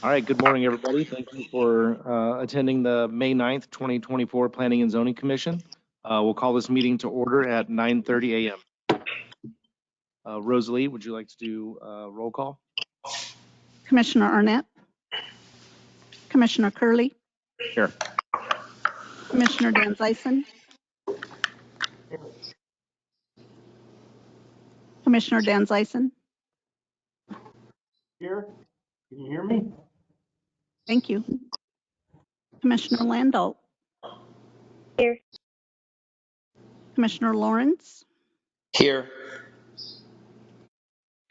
All right, good morning, everybody. Thank you for attending the May 9th, 2024 Planning and Zoning Commission. We'll call this meeting to order at 9:30 a.m. Rosalie, would you like to do roll call? Commissioner Arnett, Commissioner Curley, Here. Commissioner Dan Zyson, Commissioner Dan Zyson. Here, can you hear me? Thank you. Commissioner Landau. Here. Commissioner Lawrence, Here.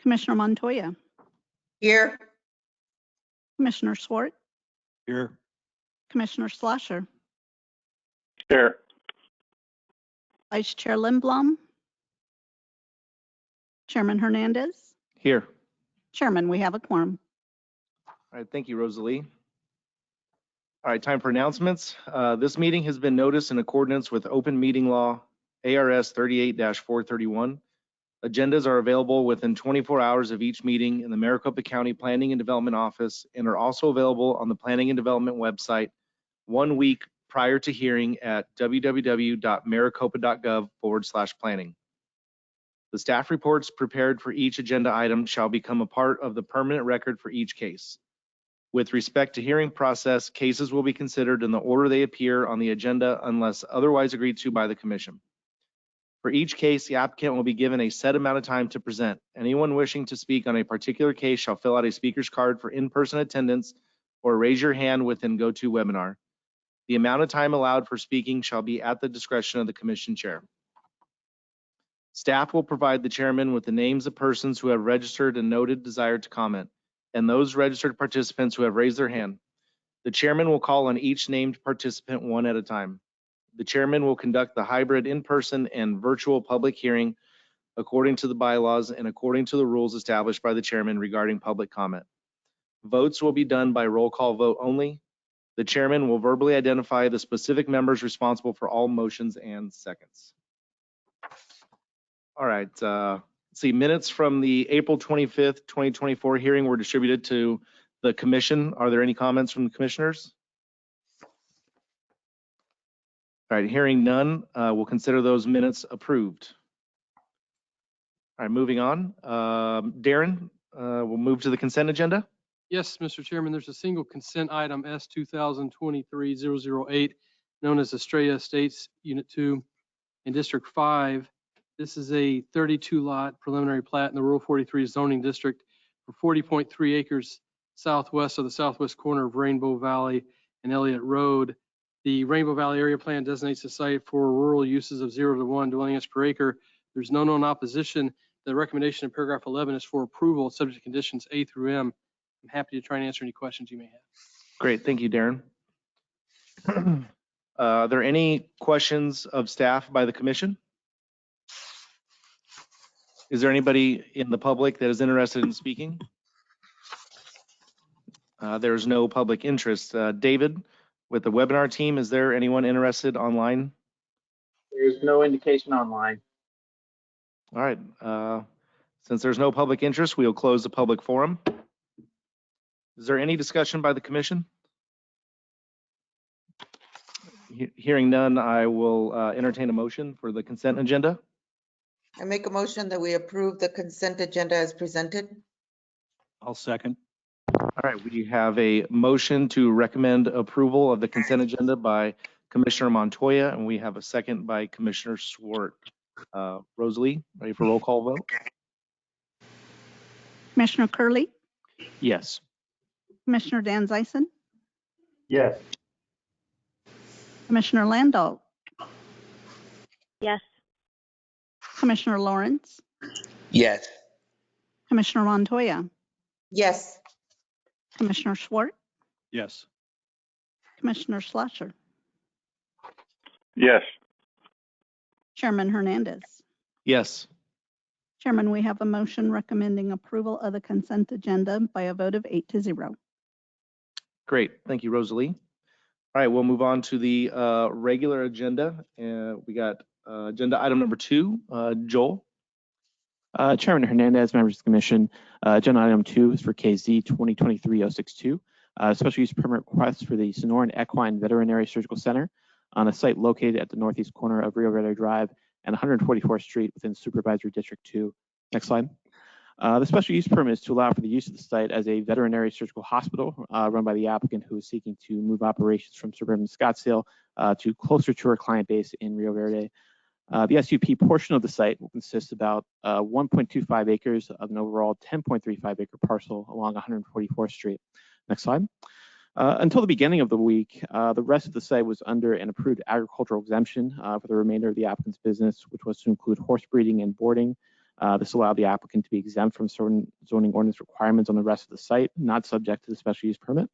Commissioner Montoya, Here. Commissioner Swart, Here. Commissioner Slasher, Here. Vice Chair Lindblom, Chairman Hernandez. Here. Chairman, we have a quorum. All right, thank you, Rosalie. All right, time for announcements. This meeting has been noticed in accordance with Open Meeting Law, ARS 38-431. Agendas are available within 24 hours of each meeting in the Maricopa County Planning and Development Office and are also available on the Planning and Development website 1 week prior to hearing at www.maricopa.gov/planning. The staff reports prepared for each agenda item shall become a part of the permanent record for each case. With respect to hearing process, cases will be considered in the order they appear on the agenda unless otherwise agreed to by the commission. For each case, the applicant will be given a set amount of time to present. Anyone wishing to speak on a particular case shall fill out a speaker's card for in-person attendance or raise your hand within GoToWebinar. The amount of time allowed for speaking shall be at the discretion of the commission chair. Staff will provide the chairman with the names of persons who have registered and noted desire to comment, and those registered participants who have raised their hand. The chairman will call on each named participant one at a time. The chairman will conduct the hybrid in-person and virtual public hearing according to the bylaws and according to the rules established by the chairman regarding public comment. Votes will be done by roll call vote only. The chairman will verbally identify the specific members responsible for all motions and seconds. All right, let's see, minutes from the April 25th, 2024 hearing were distributed to the commission. Are there any comments from the commissioners? All right, hearing none, we'll consider those minutes approved. All right, moving on. Darren, we'll move to the consent agenda. Yes, Mr. Chairman, there's a single consent item S 2023-008 known as Estrella Estates Unit 2 in District 5. This is a 32-lot preliminary plat in the Rural 43 zoning district for 40.3 acres southwest of the southwest corner of Rainbow Valley and Elliott Road. The Rainbow Valley area plan designates the site for rural uses of 0 to 1 dwelling units per acre. There's no known opposition. The recommendation in paragraph 11 is for approval subject to conditions A through M. I'm happy to try and answer any questions you may have. Great, thank you, Darren. Are there any questions of staff by the commission? Is there anybody in the public that is interested in speaking? There's no public interest. David, with the webinar team, is there anyone interested online? There's no indication online. All right. Since there's no public interest, we'll close the public forum. Is there any discussion by the commission? Hearing none, I will entertain a motion for the consent agenda. I make a motion that we approve the consent agenda as presented. I'll second. All right, we have a motion to recommend approval of the consent agenda by Commissioner Montoya, and we have a second by Commissioner Swart. Rosalie, ready for roll call vote? Commissioner Curley, Yes. Commissioner Dan Zyson, Yes. Commissioner Landau, Yes. Commissioner Lawrence, Yes. Commissioner Montoya, Yes. Commissioner Swart, Yes. Commissioner Slasher, Yes. Chairman Hernandez. Yes. Chairman, we have a motion recommending approval of the consent agenda by a vote of 8-0. Great. Thank you, Rosalie. All right, we'll move on to the regular agenda. We got agenda item number 2, Joel. Chairman Hernandez, members of the commission, agenda item 2 is for KZ 2023-062, Special use permit request for the Sonoran Equine Veterinary Surgical Center on a site located at the northeast corner of Rio Verde Drive and 144th Street within Supervisory District 2. Next slide. The special use permit is to allow for the use of the site as a veterinary surgical hospital run by the applicant, who is seeking to move operations from suburban Scottsdale to closer to our client base in Rio Verde. The SUP portion of the site will consist of about 1.25 acres of an overall 10.35 acre parcel along 144th Street. Next slide. Until the beginning of the week, the rest of the site was under an approved agricultural exemption for the remainder of the applicant's business, which was to include horse breeding and boarding. This allowed the applicant to be exempt from certain zoning ordinance requirements on the rest of the site, not subject to the special use permit.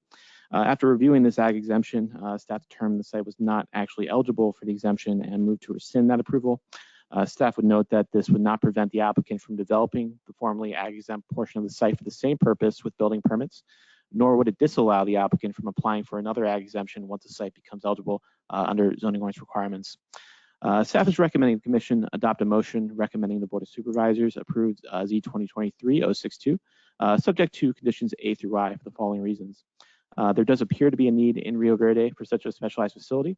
After reviewing this ag exemption, staff determined the site was not actually eligible for the exemption and moved to rescind that approval. Staff would note that this would not prevent the applicant from developing the formerly ag exempt portion of the site for the same purpose with building permits, nor would it disallow the applicant from applying for another ag exemption once the site becomes eligible under zoning ordinance requirements. Staff is recommending the Commission adopt a motion recommending the Board of Supervisors approve Z 2023-062, subject to conditions A through I for the following reasons. There does appear to be a need in Rio Verde for such a specialized facility.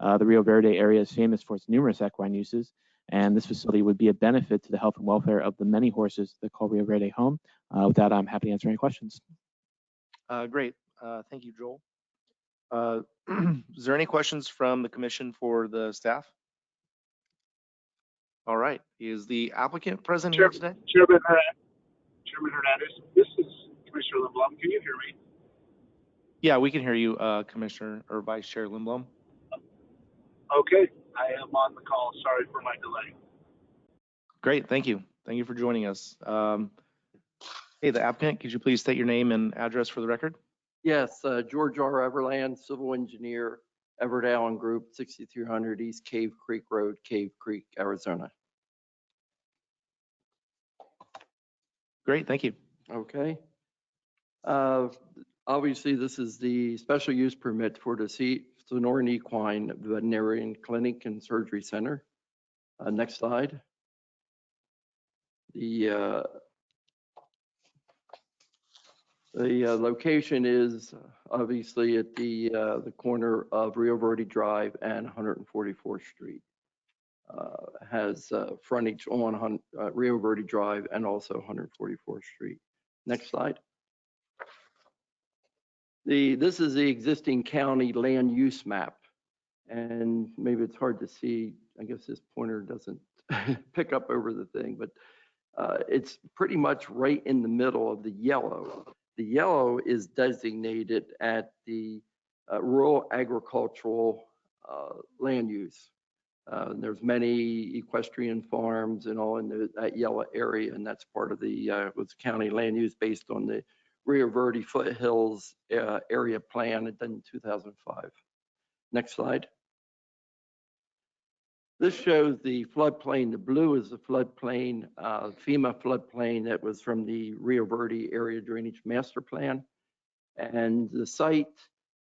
The Rio Verde area is famous for its numerous equine uses, and this facility would be a benefit to the health and welfare of the many horses that call Rio Verde home. With that, I'm happy to answer any questions. Great. Thank you, Joel. Is there any questions from the Commission for the staff? All right. Is the applicant present here today? Chairman Hernandez, this is Commissioner Lindblom. Can you hear me? Yeah, we can hear you, Commissioner or Vice Chair Lindblom. Okay, I am on the call. Sorry for my delay. Great. Thank you. Thank you for joining us. Hey, the applicant, could you please state your name and address for the record? Yes, George R. Everland, civil engineer, Everett Allen Group, 6300 East Cave Creek Road, Cave Creek, Arizona. Great, thank you. Okay. Obviously, this is the special use permit for the Sonoran Equine Veterinarian Clinic and Surgery Center. Next slide. The location is obviously at the corner of Rio Verde Drive and 144th Street. Has frontage on Rio Verde Drive and also 144th Street. Next slide. This is the existing county land use map, and maybe it's hard to see. I guess this pointer doesn't pick up over the thing, but it's pretty much right in the middle of the yellow. The yellow is designated at the rural agricultural land use. There's many equestrian farms and all in that yellow area, and that's part of the county land use based on the Rio Verde Foothills area plan done in 2005. Next slide. This shows the floodplain. The blue is the floodplain, FEMA floodplain that was from the Rio Verde area drainage master plan. And the site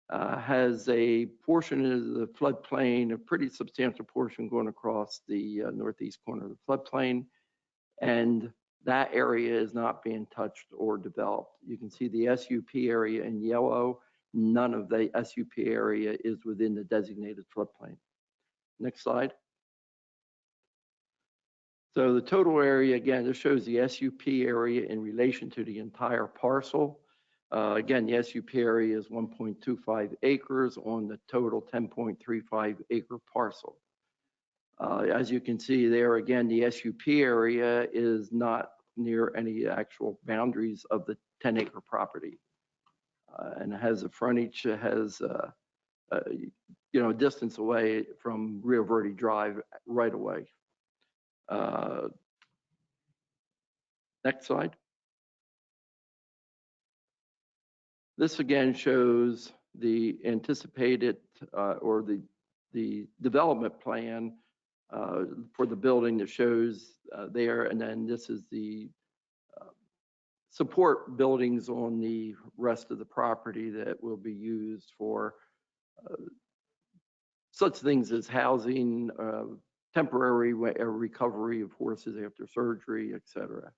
has a portion of the floodplain, a pretty substantial portion going across the northeast corner of the floodplain. And that area is not being touched or developed. You can see the SUP area in yellow. None of the SUP area is within the designated floodplain. Next slide. So the total area, again, this shows the SUP area in relation to the entire parcel. Again, the SUP area is 1.25 acres on the total 10.35 acre parcel. As you can see there, again, the SUP area is not near any actual boundaries of the 10 acre property. And it has a frontage, it has a distance away from Rio Verde Drive right away. Next slide. This again shows the anticipated or the development plan for the building that shows there, and then this is the support buildings on the rest of the property that will be used for such things as housing, temporary recovery of horses after surgery, etc.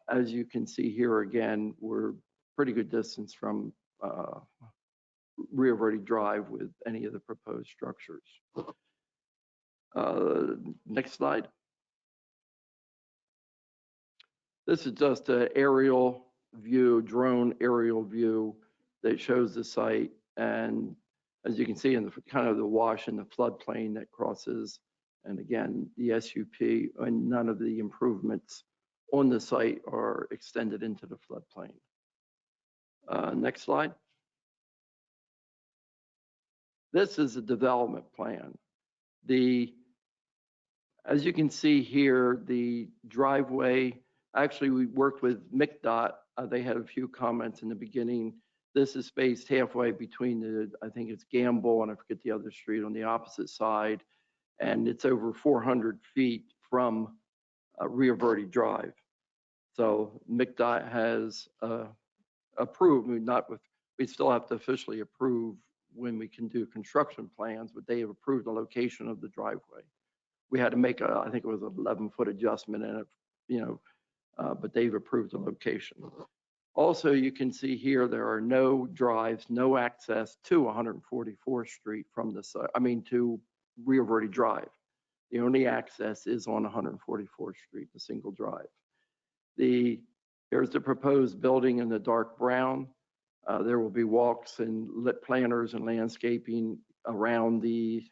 As you can see here again, we're pretty good distance from Rio Verde Drive with any of the proposed structures. Next slide. This is just an aerial view, drone aerial view that shows the site. And as you can see in the kind of the wash in the floodplain that crosses, and again, the SUP, and none of the improvements on the site are extended into the floodplain. Next slide. This is a development plan. As you can see here, the driveway, actually we worked with McDOT. They had a few comments in the beginning. This is spaced halfway between I think it's Gamble and I forget the other street on the opposite side. And it's over 400 feet from Rio Verde Drive. So McDOT has approved, we still have to officially approve when we can do construction plans, but they have approved the location of the driveway. We had to make I think it was an 11-foot adjustment in it, but they've approved the location. Also, you can see here, there are no drives, no access to 144th Street from the side, to Rio Verde Drive. The only access is on 144th Street, the single drive. Here's the proposed building in the dark brown. There will be walks and lit planters and landscaping around the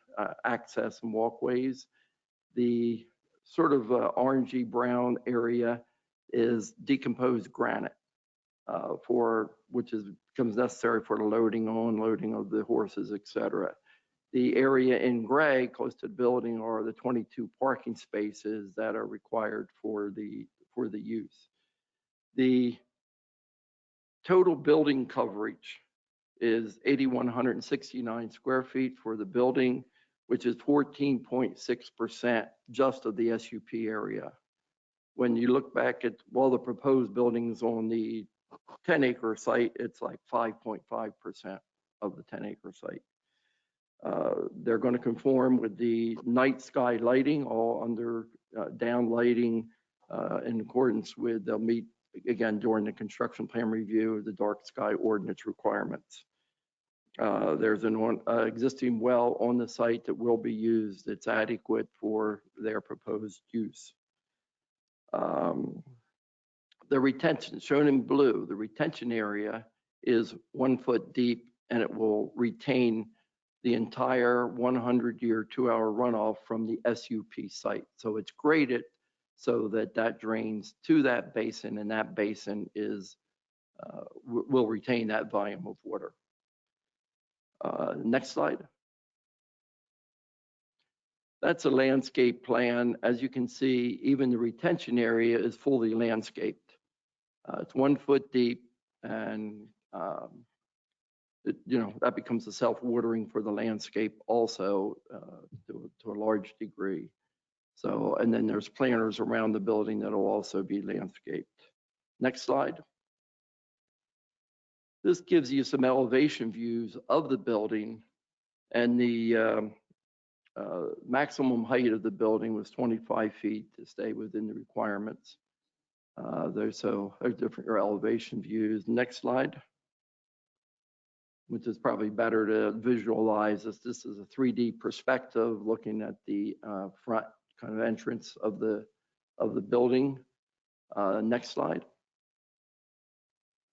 access and walkways. The sort of orangey brown area is decomposed granite, which becomes necessary for the loading and unloading of the horses, etc. The area in gray close to the building are the 22 parking spaces that are required for the use. The total building coverage is 8,169 square feet for the building, which is 14.6% just of the SUP area. When you look back at all the proposed buildings on the 10-acre site, it's like 5.5% of the 10-acre site. They're going to conform with the night sky lighting, all under down lighting in accordance with, they'll meet again during the construction plan review, the dark sky ordinance requirements. There's an existing well on the site that will be used. It's adequate for their proposed use. The retention, shown in blue, the retention area is 1 foot deep and it will retain the entire 100-year 2-hour runoff from the SUP site. So it's graded so that drains to that basin, and that basin will retain that volume of water. Next slide. That's a landscape plan. As you can see, even the retention area is fully landscaped. It's 1 foot deep, and that becomes a self-watering for the landscape also to a large degree. So, and then there's planters around the building that will also be landscaped. Next slide. This gives you some elevation views of the building, and the maximum height of the building was 25 feet to stay within the requirements. There's different elevation views. Next slide, which is probably better to visualize this. This is a 3D perspective looking at the front kind of entrance of the building. Next slide.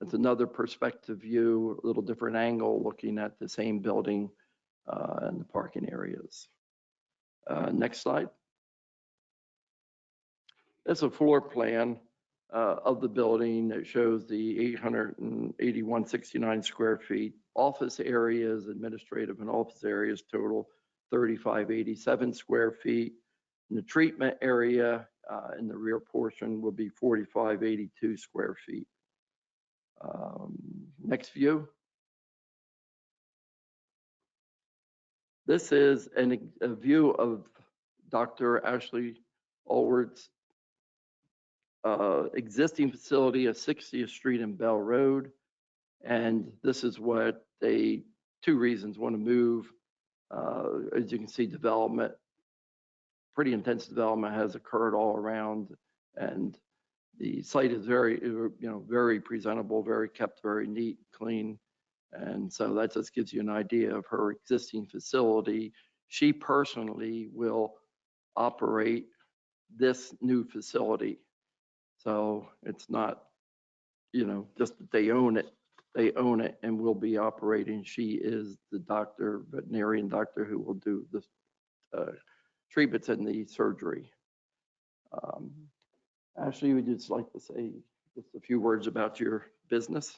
That's another perspective view, a little different angle looking at the same building and the parking areas. Next slide. That's a floor plan of the building that shows the 881.69 square feet. Office areas, administrative and office areas total 3,587 square feet. And the treatment area in the rear portion will be 4,582 square feet. Next view. This is a view of Dr. Ashley Allward's existing facility at 60th Street and Bell Road. And this is what two reasons want to move. As you can see, development, pretty intense development has occurred all around. And The site is very, very presentable, very kept, very neat, clean. And so that just gives you an idea of her existing facility. She personally will operate this new facility. So it's not, just that they own it. They own it and will be operating. She is the veterinarian doctor who will do the treatments and the surgery. Ashley, would you just like to say just a few words about your business?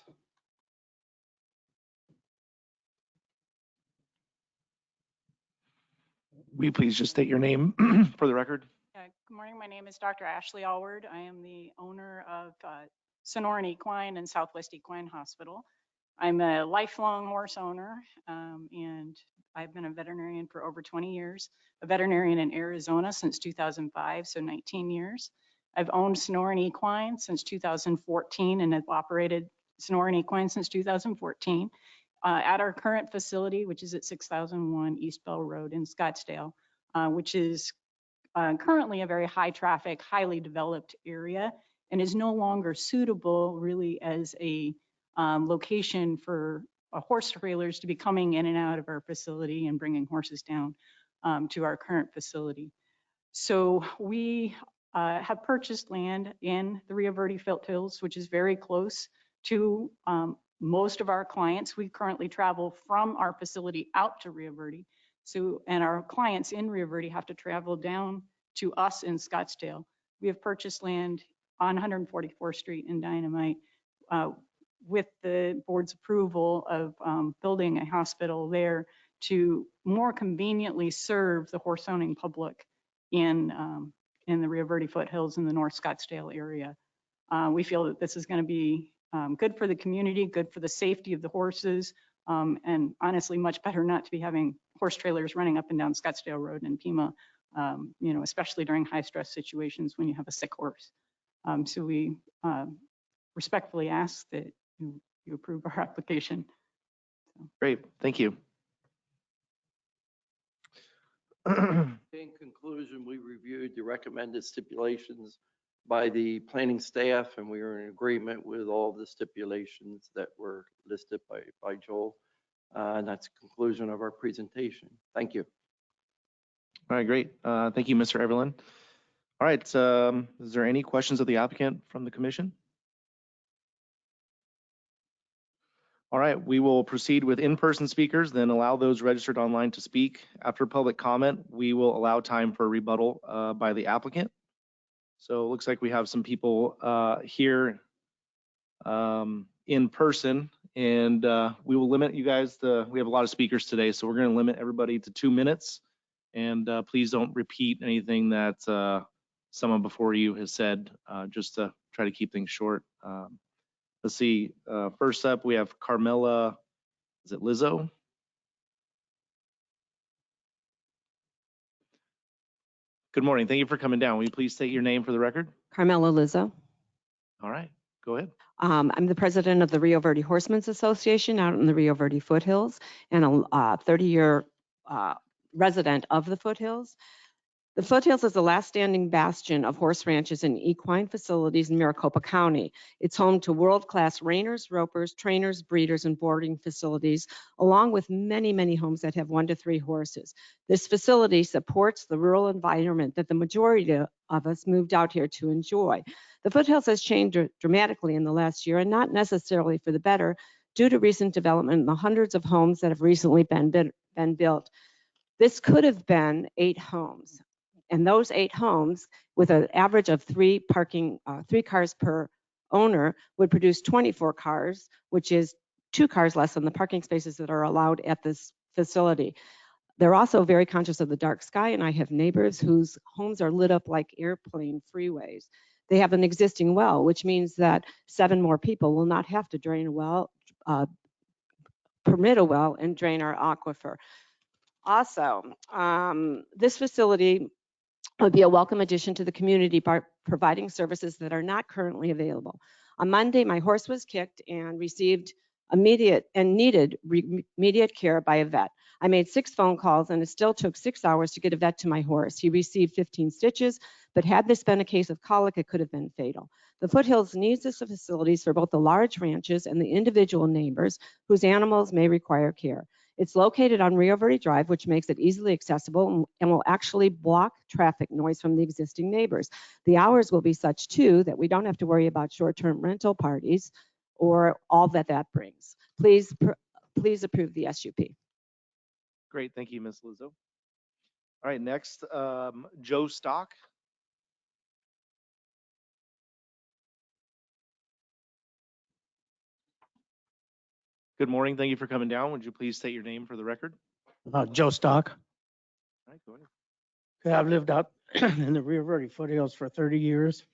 Will you please just state your name for the record? Good morning. My name is Dr. Ashley Allward. I am the owner of Sonoran Equine and Southwest Equine Hospital. I'm a lifelong horse owner, and I've been a veterinarian for over 20 years, a veterinarian in Arizona since 2005, so 19 years. I've owned Sonoran Equine since 2014 and have operated Sonoran Equine since 2014 at our current facility, which is at 6001 East Bell Road in Scottsdale, which is currently a very high traffic, highly developed area and is no longer suitable really as a location for horse trailers to be coming in and out of our facility and bringing horses down to our current facility. So we have purchased land in the Rio Verde Foothills, which is very close to most of our clients. We currently travel from our facility out to Rio Verde. So, and our clients in Rio Verde have to travel down to us in Scottsdale. We have purchased land on 144th Street in Dynamite with the board's approval of building a hospital there to more conveniently serve the horse owning public in the Rio Verde Foothills in the North Scottsdale area. We feel that this is going to be good for the community, good for the safety of the horses, and honestly, much better not to be having horse trailers running up and down Scottsdale Road in Pima, especially during high stress situations when you have a sick horse. So we respectfully ask that you approve our application. Great, thank you. In conclusion, we reviewed the recommended stipulations by the planning staff, and we are in agreement with all the stipulations that were listed by Joel. And that's the conclusion of our presentation. Thank you. All right, great. Thank you, Mr. Everlin. All right, is there any questions of the applicant from the commission? All right, we will proceed with in-person speakers, then allow those registered online to speak. After public comment, we will allow time for rebuttal by the applicant. So it looks like we have some people here in person, and we will limit you guys we have a lot of speakers today, so we're going to limit everybody to 2 minutes. And please don't repeat anything that someone before you has said, just to try to keep things short. Let's see, first up, we have Carmela, is it Lizzo? Good morning, thank you for coming down. Will you please state your name for the record? Carmela Lizzo. All right, go ahead. I'm the president of the Rio Verde Horsemen's Association out in the Rio Verde Foothills and a 30-year resident of the Foothills. The Foothills is the last standing bastion of horse ranches and equine facilities in Maricopa County. It's home to world-class reiners, ropers, trainers, breeders, and boarding facilities, along with many, many homes that have 1 to 3 horses. This facility supports the rural environment that the majority of us moved out here to enjoy. The Foothills has changed dramatically in the last year, and not necessarily for the better, due to recent development in the hundreds of homes that have recently been built. This could have been 8 homes. And those 8 homes, with an average of 3 cars per owner, would produce 24 cars, which is 2 cars less than the parking spaces that are allowed at this facility. They're also very conscious of the dark sky, and I have neighbors whose homes are lit up like airplane freeways. They have an existing well, which means that 7 more people will not have to drain a well, permit a well, and drain our aquifer. Also, this facility would be a welcome addition to the community by providing services that are not currently available. On Monday, my horse was kicked and received immediate and needed immediate care by a vet. I made 6 phone calls and it still took 6 hours to get a vet to my horse. He received 15 stitches, but had this been a case of colic, it could have been fatal. The Foothills needs the facilities for both the large ranches and the individual neighbors whose animals may require care. It's located on Rio Verde Drive, which makes it easily accessible and will actually block traffic noise from the existing neighbors. The hours will be such too that we don't have to worry about short-term rental parties or all that brings. Please approve the SUP. Great, thank you, Ms. Lizzo. All right, next, Joe Stock. Good morning, thank you for coming down. Would you please state your name for the record? Joe Stock. All right, go ahead. Okay, I've lived out in the Rio Verde foothills for 30 years.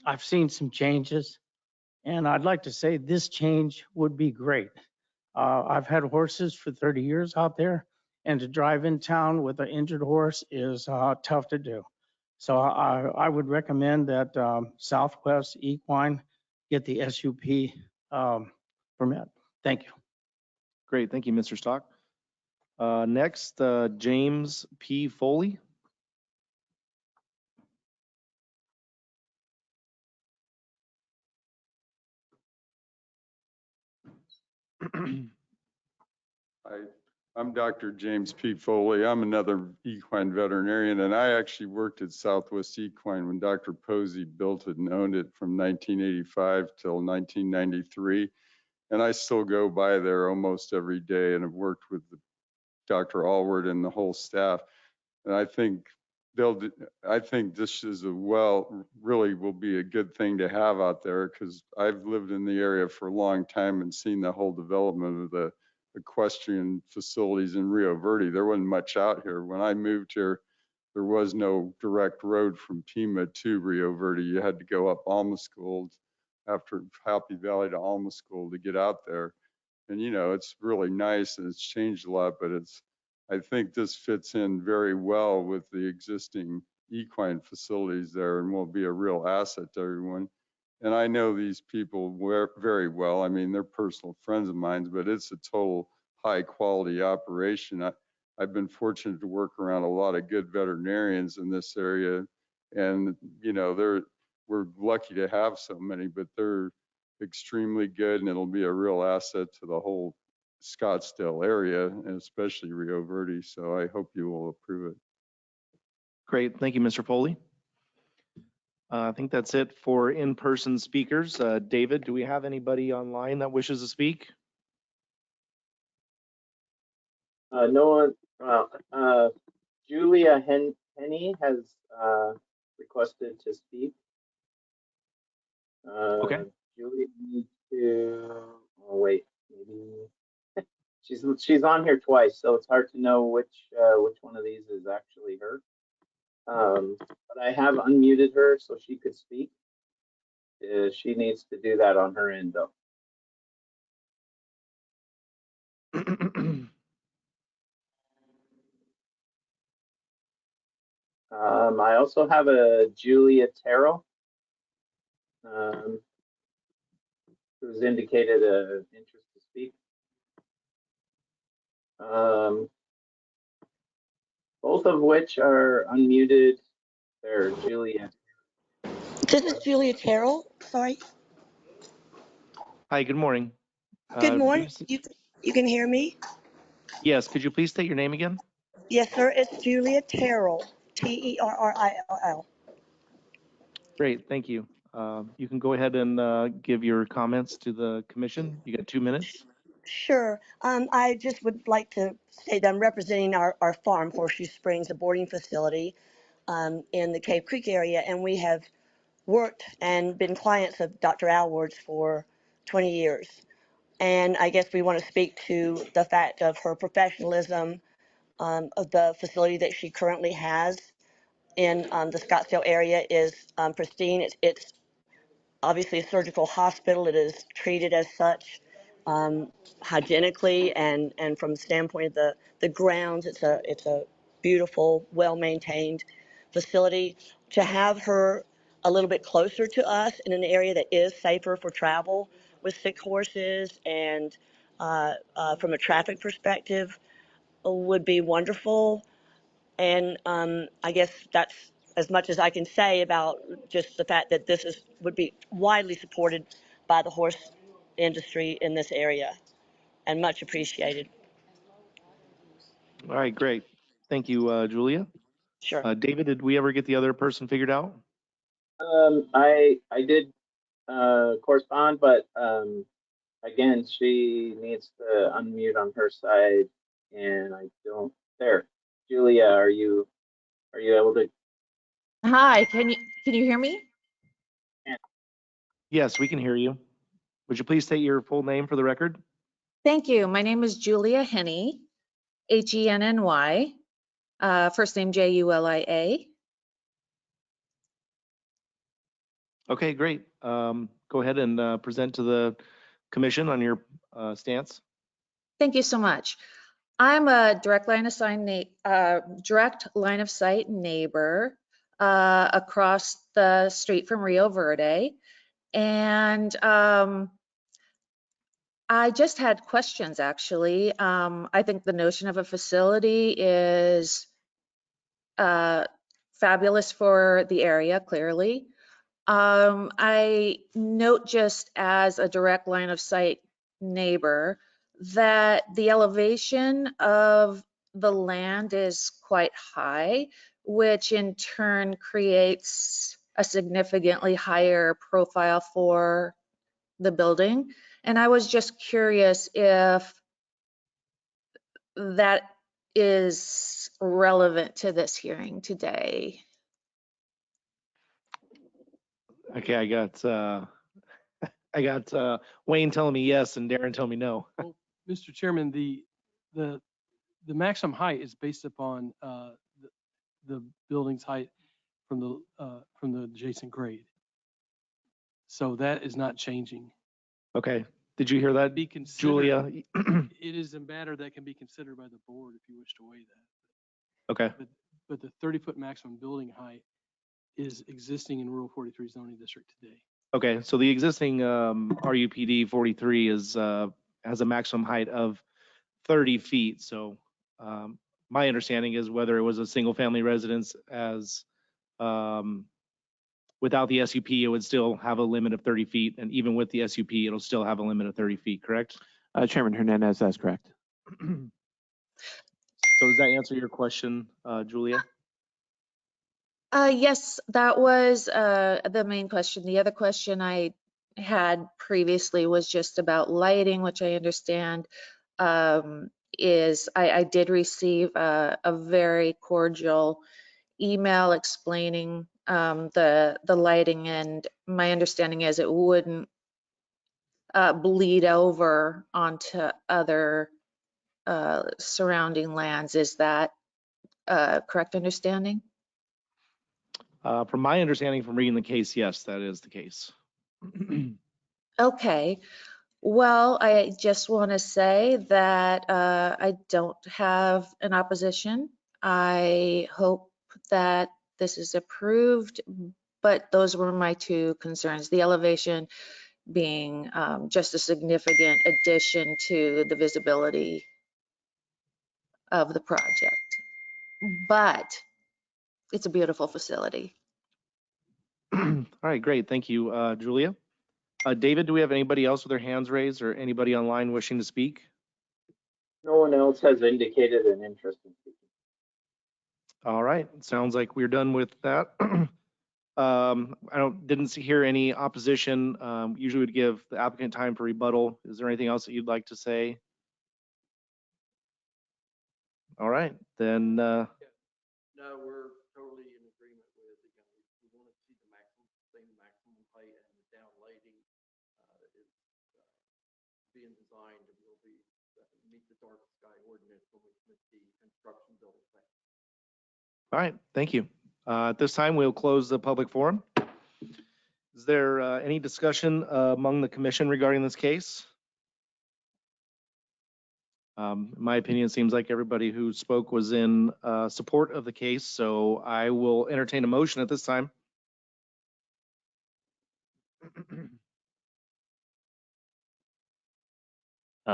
I've seen some changes, and I'd like to say this change would be great. I've had horses for 30 years out there, and to drive in town with an injured horse is tough to do. So I would recommend that Southwest Equine get the SUP permit. Thank you. Great, thank you, Mr. Stock. Next, James P. Foley. I'm Dr. James P. Foley. I'm another equine veterinarian, and I actually worked at Southwest Equine when Dr. Posey built it and owned it from 1985 till 1993. And I still go by there almost every day and have worked with Dr. Allward and the whole staff. And I think this is really will be a good thing to have out there, because I've lived in the area for a long time and seen the whole development of the equestrian facilities in Rio Verde. There wasn't much out here. When I moved here, there was no direct road from Pima to Rio Verde. You had to go up Alma School after Happy Valley to Alma School to get out there. And, you know, it's really nice and it's changed a lot, but I think this fits in very well with the existing equine facilities there and will be a real asset to everyone. And I know these people very well. I mean, they're personal friends of mine, but it's a total high quality operation. I've been fortunate to work around a lot of good veterinarians in this area. And, you know, we're lucky to have so many, but they're extremely good, and it'll be a real asset to the whole Scottsdale area, and especially Rio Verde. So I hope you will approve it. Great, thank you, Mr. Foley. I think that's it for in-person speakers. David, do we have anybody online that wishes to speak? No one. Julia Henny has requested to speak. Okay. Julia needs to. Oh wait, maybe she's on here twice, so it's hard to know which one of these is actually her. But I have unmuted her so she could speak. She needs to do that on her end though. I also have a Julia Terrell, who's indicated an interest to speak. Both of which are unmuted. There, Julia. This is Julia Terrell. Sorry. Hi, good morning. Good morning. You can hear me? Yes, could you please state your name again? Yes, sir. It's Julia Terrell. Terrill. Great, thank you. You can go ahead and give your comments to the commission. You got 2 minutes. Sure. I just would like to say that I'm representing our farm, Horseshoe Springs, a boarding facility in the Cave Creek area, and we have worked and been clients of Dr. Allward's for 20 years. And I guess we want to speak to the fact of her professionalism, of the facility that she currently has in the Scottsdale area is pristine. It's obviously a surgical hospital. It is treated as such, hygienically, and from the standpoint of the grounds, it's a beautiful, well-maintained facility. To have her a little bit closer to us in an area that is safer for travel with sick horses and from a traffic perspective, would be wonderful. And I guess that's as much as I can say about just the fact that would be widely supported by the horse industry in this area and much appreciated. All right, great. Thank you, Julia. Sure. David, did we ever get the other person figured out? I did correspond, but again, she needs to unmute on her side, and I don't. There, Julia, are you able to? Hi, can you hear me? Yes, we can hear you. Would you please state your full name for the record? Thank you. My name is Julia Henny, Henny. First name Julia. Okay, great. Go ahead and present to the commission on your stance. Thank you so much. I'm a direct line of sight neighbor across the street from Rio Verde, and I just had questions actually. I think the notion of a facility is fabulous for the area, clearly. I note just as a direct line of sight neighbor that the elevation of the land is quite high, which in turn creates a significantly higher profile for the building. And I was just curious if that is relevant to this hearing today. Okay, I got Wayne telling me yes and Darren telling me no. Well, Mr. Chairman, the maximum height is based upon the building's height from the adjacent grade. So that is not changing. Okay, did you hear that, Be considered, Julia? it is a matter that can be considered by the board if you wish to weigh that. Okay, But the 30-foot maximum building height is existing in Rural 43 zoning district today. okay. So the existing RUPD 43 is has a maximum height of 30 feet. So my understanding is whether it was a single family residence as without the SUP, it would still have a limit of 30 feet. And even with the SUP, it'll still have a limit of 30 feet, correct? Chairman Hernandez, that's correct. So does that answer your question, Julia? Yes, that was the main question. The other question I had previously was just about lighting, which I understand is I did receive a very cordial email explaining the lighting, and my understanding is it wouldn't bleed over onto other surrounding lands. Is that correct understanding? From my understanding from reading the case, yes, that is the case. Okay. Well, I just want to say that I don't have an opposition. I hope that this is approved, but those were my two concerns. The elevation being just a significant addition to the visibility of the project. But it's a beautiful facility. All right, great. Thank you, Julia. David, do we have anybody else with their hands raised or anybody online wishing to speak? No one else has indicated an interest in speaking. All right, sounds like we're done with that. Didn't hear any opposition. Usually would give the applicant time for rebuttal. Is there anything else that you'd like to say? All right, then. No, we're totally in agreement with, again, we want to see the maximum height, and the down lighting is being designed to really meet the dark sky ordinance when we submit the construction building plan. All right, thank you. At this time, we'll close the public forum. Is there any discussion among the commission regarding this case? In my opinion, it seems like everybody who spoke was in support of the case, so I will entertain a motion at this time.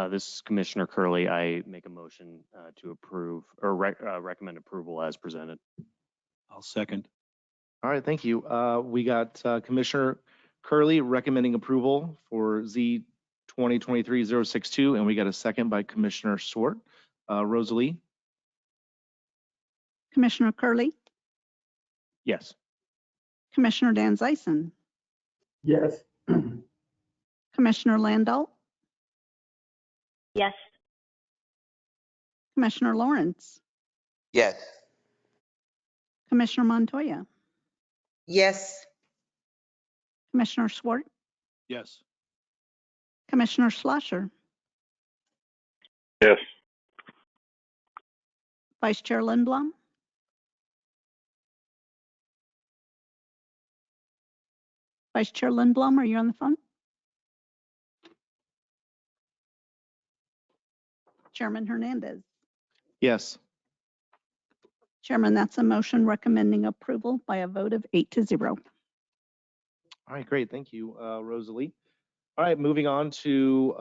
This is Commissioner Curley. I make a motion to approve or recommend approval as presented. I'll second. All right, thank you. We got Commissioner Curley recommending approval for Z 2023-062, and we got a second by Commissioner Swart. Rosalie? Commissioner Curley, Yes. Commissioner Dan Zeisen, Yes. Commissioner Landau, Yes. Commissioner Lawrence, Yes. Commissioner Montoya, Yes. Commissioner Swart, Yes. Commissioner Schlosser, Yes. Vice Chair Lindblom, Vice Chair Lindblom, are you on the phone? Chairman Hernandez. Yes. Chairman, that's a motion recommending approval by a vote of 8-0. All right, great. Thank you, Rosalie. All right, moving on to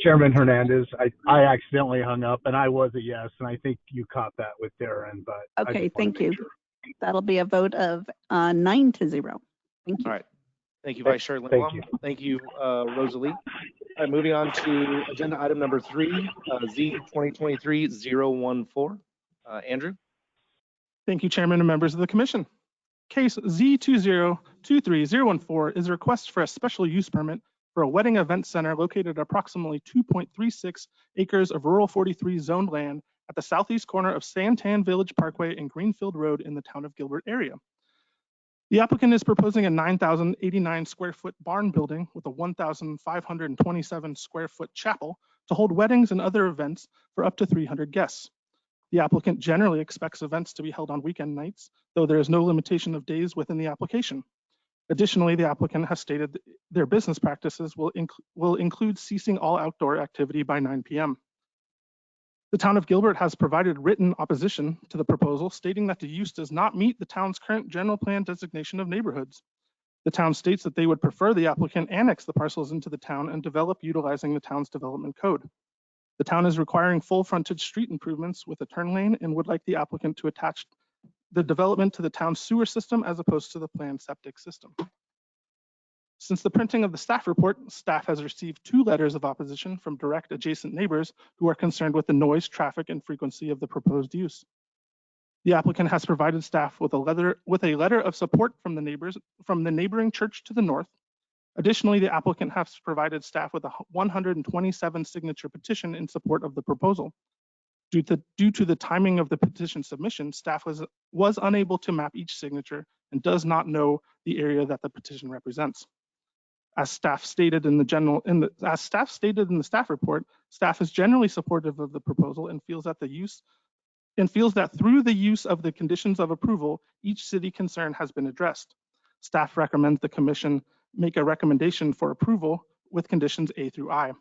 Chairman Hernandez, I accidentally hung up and I was a yes, and I think you caught that with Darren, but. I Okay, just wanna thank make you. sure. That'll be a vote of 9-0. Thank you. All right. Thank you, Vice Chair Thank Lindblom. you. Thank you, Rosalie. All right, moving on to agenda item number 3, Z 2023-014. Andrew? Thank you, Chairman and members of the Commission. Case Z2023-014 is a request for a special use permit for a wedding event center located at approximately 2.36 acres of rural 43 zoned land at the southeast corner of Santan Village Parkway and Greenfield Road in the town of Gilbert area. The applicant is proposing a 9,089 square foot barn building with a 1,527 square foot chapel to hold weddings and other events for up to 300 guests. The applicant generally expects events to be held on weekend nights, though there is no limitation of days within the application. Additionally, the applicant has stated that their business practices will include ceasing all outdoor activity by 9 p.m. The town of Gilbert has provided written opposition to the proposal, stating that the use does not meet the town's current general plan designation of neighborhoods. The town states that they would prefer the applicant annex the parcels into the town and develop utilizing the town's development code. The town is requiring full frontage street improvements with a turn lane and would like the applicant to attach the development to the town's sewer system as opposed to the planned septic system. Since the printing of the staff report, staff has received 2 letters of opposition from direct adjacent neighbors who are concerned with the noise, traffic, and frequency of the proposed use. The applicant has provided staff with a letter of support from the neighboring church to the north. Additionally, the applicant has provided staff with a 127 signature petition in support of the proposal. Due to the timing of the petition submission, staff was unable to map each signature and does not know the area that the petition represents. As staff stated in the staff report, staff is generally supportive of the proposal and feels that through the use of the conditions of approval, each city concern has been addressed. Staff recommends the commission make a recommendation for approval with conditions A through I.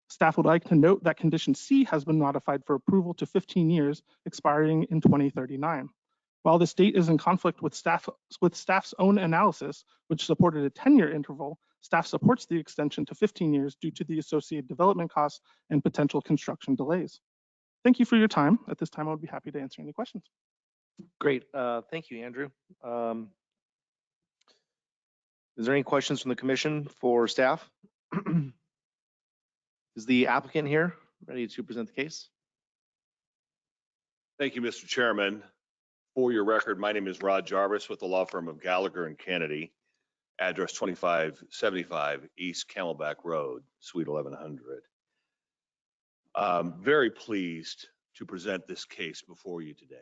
Staff would like to note that condition C has been modified for approval to 15 years, expiring in 2039. While this date is in conflict with staff's own analysis, which supported a 10-year interval, staff supports the extension to 15 years due to the associated development costs and potential construction delays. Thank you for your time. At this time, I would be happy to answer any questions. Great. Thank you, Andrew. Is there any questions from the commission for staff? Is the applicant here ready to present the case? Thank you, Mr. Chairman. For your record, my name is Rod Jarvis with the law firm of Gallagher and Kennedy, address 2575 East Camelback Road, Suite 1100. I'm very pleased to present this case before you today.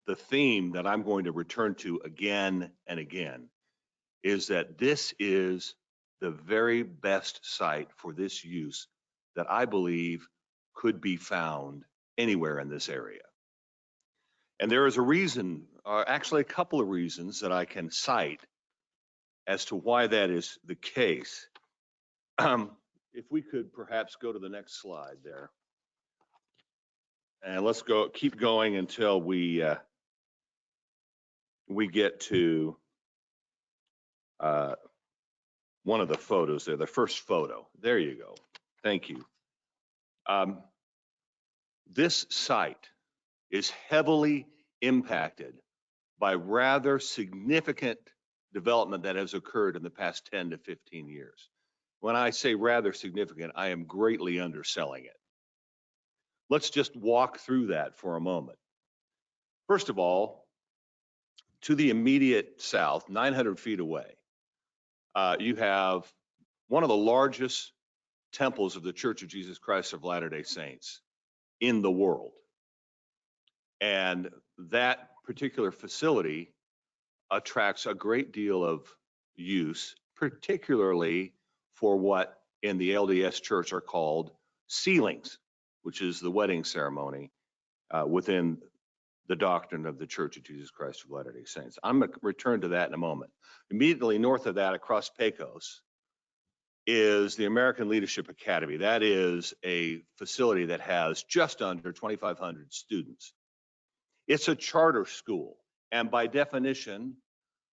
The theme that I'm going to return to again and again is that this is the very best site for this use that I believe could be found anywhere in this area. And there is a reason, actually a couple of reasons that I can cite as to why that is the case. If we could perhaps go to the next slide there. And let's keep going until we get to one of the photos there, the first photo. There you go. Thank you. This site is heavily impacted by rather significant development that has occurred in the past 10 to 15 years. When I say rather significant, I am greatly underselling it. Let's just walk through that for a moment. First of all, to the immediate south, 900 feet away, you have one of the largest temples of the Church of Jesus Christ of Latter-day Saints in the world. And that particular facility attracts a great deal of use, particularly for what in the LDS Church are called sealings, which is the wedding ceremony within the doctrine of the Church of Jesus Christ of Latter-day Saints. I'm going to return to that in a moment. Immediately north of that, across Pecos, is the American Leadership Academy. That is a facility that has just under 2,500 students. It's a charter school, and by definition,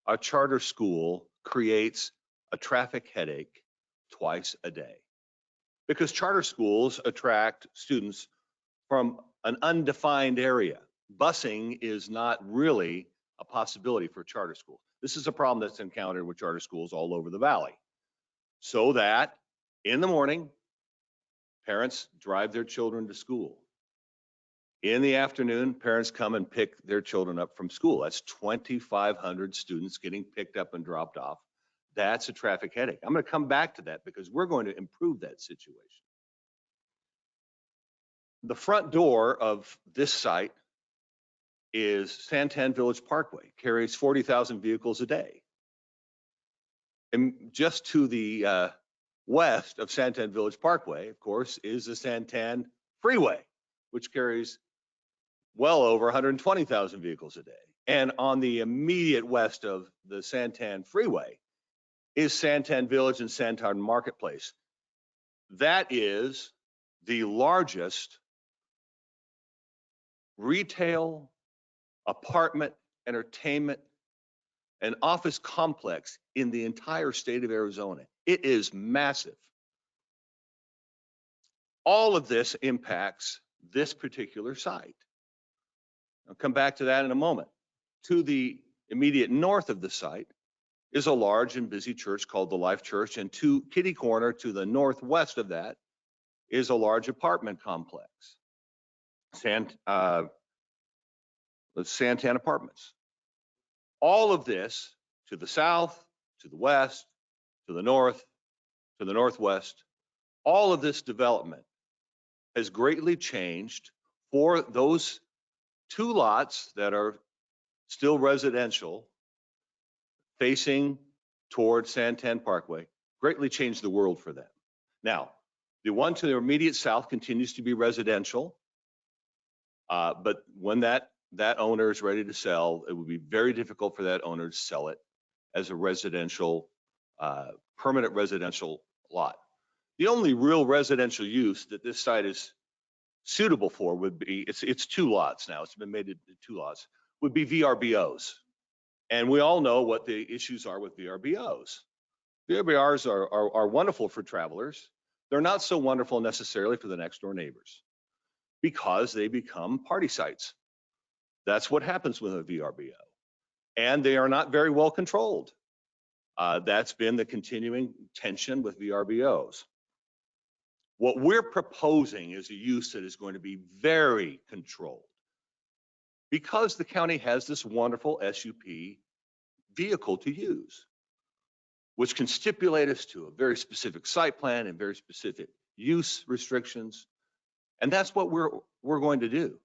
a charter school creates a traffic headache twice a day, because charter schools attract students from an undefined area. Busing is not really a possibility for charter schools. This is a problem that's encountered with charter schools all over the valley. So that in the morning, parents drive their children to school. In the afternoon, parents come and pick their children up from school. That's 2,500 students getting picked up and dropped off. That's a traffic headache. I'm going to come back to that because we're going to improve that situation. The front door of this site is Santan Village Parkway, carries 40,000 vehicles a day. And just to the west of Santan Village Parkway, of course, is the Santan Freeway, which carries well over 120,000 vehicles a day. And on the immediate west of the Santan Freeway is Santan Village and Santan Marketplace. That is the largest retail, apartment, entertainment, and office complex in the entire state of Arizona. It is massive. All of this impacts this particular site. I'll come back to that in a moment. To the immediate north of the site is a large and busy church called the Life Church, and to kitty corner to the northwest of that is a large apartment complex, the Santan Apartments. All of this to the south, to the west, to the north, to the northwest, all of this development has greatly changed for those two lots that are still residential facing towards Santan Parkway, greatly changed the world for them. Now, the one to the immediate south continues to be residential, but when that owner is ready to sell, it would be very difficult for that owner to sell it as a residential, permanent residential lot. The only real residential use that this site is suitable for would be, it's two lots now, it's been made into two lots, would be VRBOs. And we all know what the issues are with VRBOs. VRBOs are wonderful for travelers. They're not so wonderful necessarily for the next door neighbors because they become party sites. That's what happens with a VRBO. And they are not very well controlled. That's been the continuing tension with VRBOs. What we're proposing is a use that is going to be very controlled because the county has this wonderful SUP vehicle to use, which can stipulate us to a very specific site plan and very specific use restrictions. And that's what we're going to do.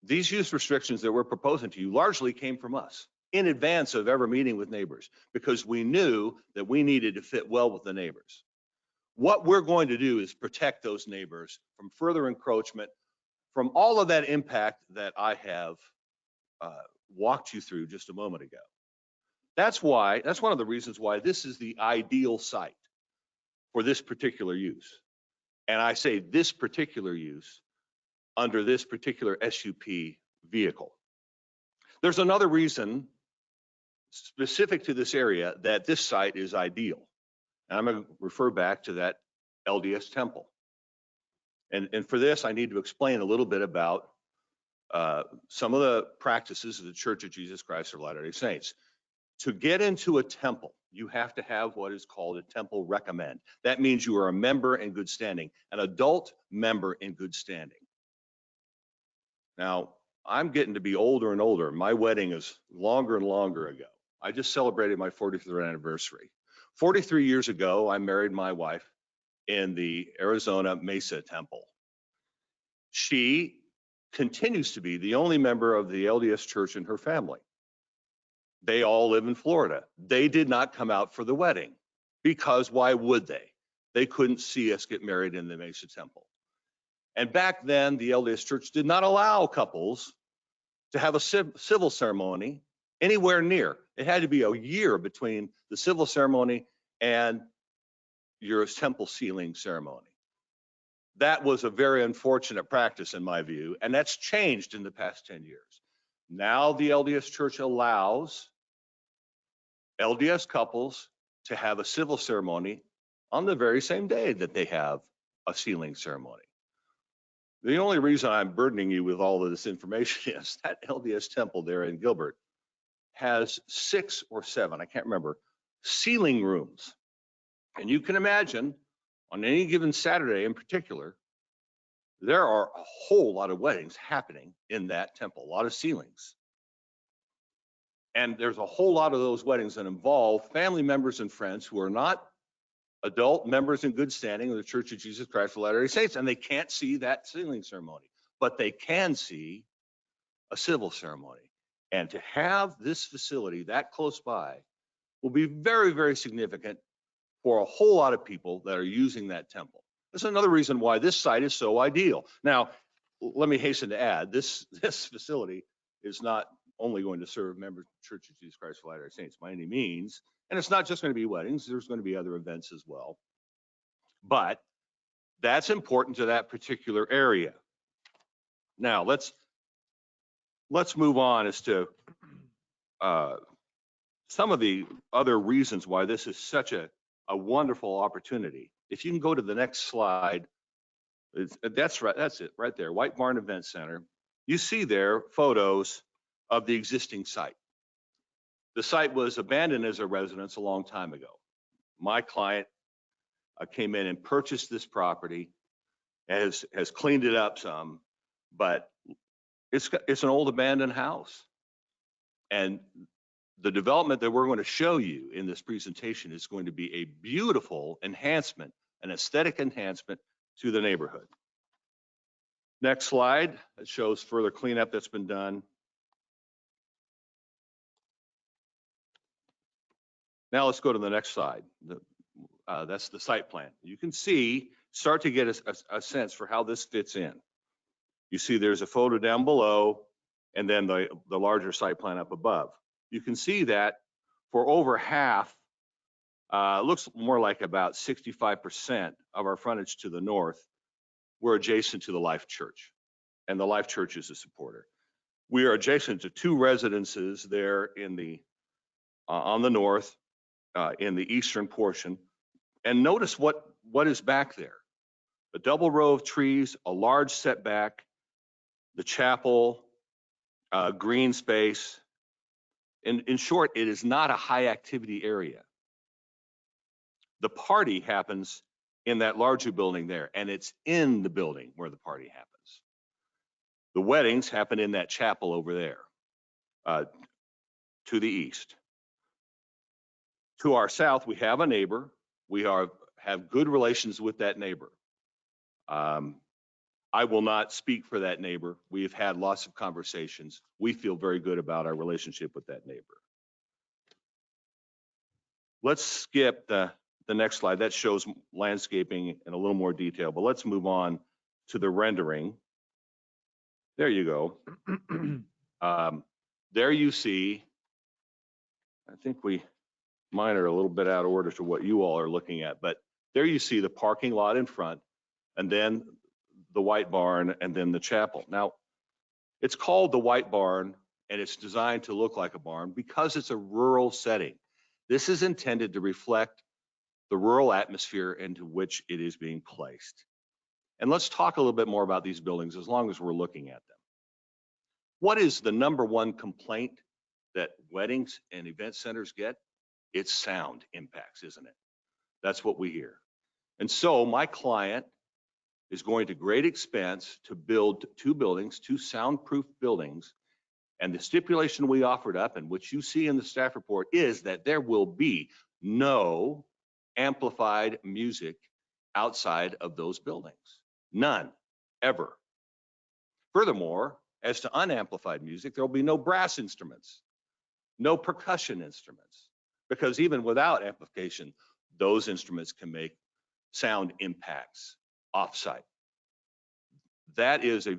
These use restrictions that we're proposing to you largely came from us in advance of ever meeting with neighbors because we knew that we needed to fit well with the neighbors. What we're going to do is protect those neighbors from further encroachment, from all of that impact that I have walked you through just a moment ago. That's one of the reasons why this is the ideal site for this particular use. And I say this particular use under this particular SUP vehicle. There's another reason specific to this area that this site is ideal. And I'm going to refer back to that LDS temple. And for this, I need to explain a little bit about some of the practices of the Church of Jesus Christ of Latter-day Saints. To get into a temple, you have to have what is called a temple recommend. That means you are a member in good standing, an adult member in good standing. Now, I'm getting to be older and older. My wedding is longer and longer ago. I just celebrated my 43rd anniversary. 43 years ago, I married my wife in the Arizona Mesa Temple. She continues to be the only member of the LDS Church in her family. They all live in Florida. They did not come out for the wedding because why would they? They couldn't see us get married in the Mesa Temple. And back then, the LDS Church did not allow couples to have a civil ceremony anywhere near. It had to be a year between the civil ceremony and your temple sealing ceremony. That was a very unfortunate practice in my view, and that's changed in the past 10 years. Now the LDS Church allows LDS couples to have a civil ceremony on the very same day that they have a sealing ceremony. The only reason I'm burdening you with all of this information is that LDS temple there in Gilbert has 6 or 7, I can't remember, sealing rooms. And you can imagine on any given Saturday in particular, there are a whole lot of weddings happening in that temple, a lot of sealings. And there's a whole lot of those weddings that involve family members and friends who are not adult members in good standing of the Church of Jesus Christ of Latter-day Saints, and they can't see that sealing ceremony, but they can see a civil ceremony. And to have this facility that close by will be very, very significant for a whole lot of people that are using that temple. That's another reason why this site is so ideal. Now, let me hasten to add, this facility is not only going to serve members of the Church of Jesus Christ of Latter-day Saints by any means, and it's not just going to be weddings, there's going to be other events as well. But that's important to that particular area. Now, let's move on as to some of the other reasons why this is such a wonderful opportunity. If you can go to the next slide, that's it right there, White Barn Event Center. You see there photos of the existing site. The site was abandoned as a residence a long time ago. My client came in and purchased this property, has cleaned it up some, but it's an old abandoned house. And the development that we're going to show you in this presentation is going to be a beautiful enhancement, an aesthetic enhancement to the neighborhood. Next slide, it shows further cleanup that's been done. Now let's go to the next slide. That's the site plan. You can start to get a sense for how this fits in. You see there's a photo down below and then the larger site plan up above. You can see that for over half, looks more like about 65% of our frontage to the north, we're adjacent to the Life Church, and the Life Church is a supporter. We are adjacent to 2 residences there in on the north, in the eastern portion. And notice what is back there. A double row of trees, a large setback, the chapel, green space. In short, it is not a high activity area. The party happens in that larger building there, and it's in the building where the party happens. The weddings happen in that chapel over there, to the east. To our south, we have a neighbor. We have good relations with that neighbor. I will not speak for that neighbor. We have had lots of conversations. We feel very good about our relationship with that neighbor. Let's skip the next slide. That shows landscaping in a little more detail, but let's move on to the rendering. There you go. There you see, I think mine are a little bit out of order to what you all are looking at, but there you see the parking lot in front, and then the White Barn, and then the chapel. Now, it's called the White Barn and it's designed to look like a barn because it's a rural setting. This is intended to reflect the rural atmosphere into which it is being placed. And let's talk a little bit more about these buildings as long as we're looking at them. What is the number one complaint that weddings and event centers get? It's sound impacts, isn't it? That's what we hear. And so my client is going to great expense to build two buildings, two soundproof buildings. And the stipulation we offered up, and which you see in the staff report, is that there will be no amplified music outside of those buildings. None, ever. Furthermore, as to unamplified music, there will be no brass instruments, no percussion instruments, because even without amplification, those instruments can make sound impacts offsite. That is a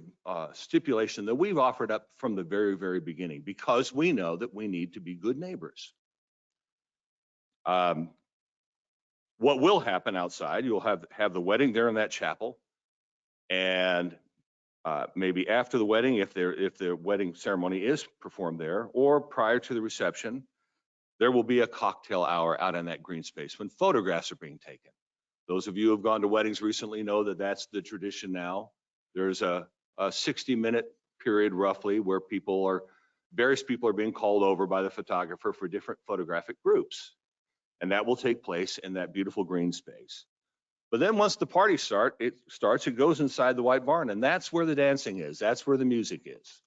stipulation that we've offered up from the very, very beginning because we know that we need to be good neighbors. What will happen outside, you'll have the wedding there in that chapel, and maybe after the wedding, if the wedding ceremony is performed there, or prior to the reception, there will be a cocktail hour out in that green space when photographs are being taken. Those of you who have gone to weddings recently know that that's the tradition now. There's a 60-minute period roughly where various people are being called over by the photographer for different photographic groups. And that will take place in that beautiful green space. But then once the party it goes inside the white barn, and that's where the dancing is. That's where the music is.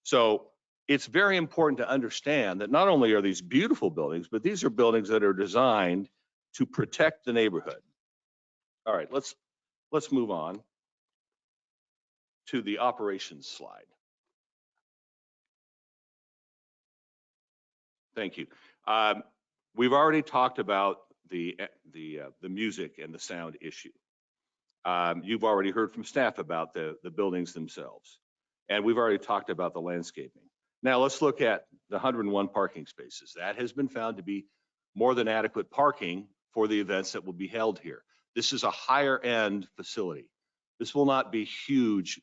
So it's very important to understand that not only are these beautiful buildings, but these are buildings that are designed to protect the neighborhood. All right, let's move on to the operations slide. Thank you. We've already talked about the music and the sound issue. You've already heard from staff about the buildings themselves, and we've already talked about the landscaping. Now let's look at the 101 parking spaces. That has been found to be more than adequate parking for the events that will be held here. This is a higher end facility. This will not be huge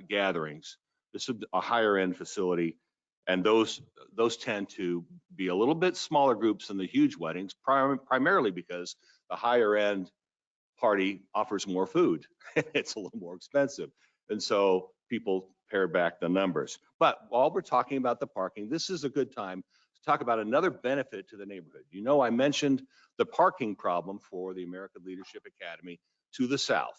gatherings. This is a higher end facility, and those tend to be a little bit smaller groups than the huge weddings, primarily because the higher end party offers more food. It's a little more expensive, and so people pare back the numbers. But while we're talking about the parking, this is a good time to talk about another benefit to the neighborhood. You know, I mentioned the parking problem for the American Leadership Academy to the south.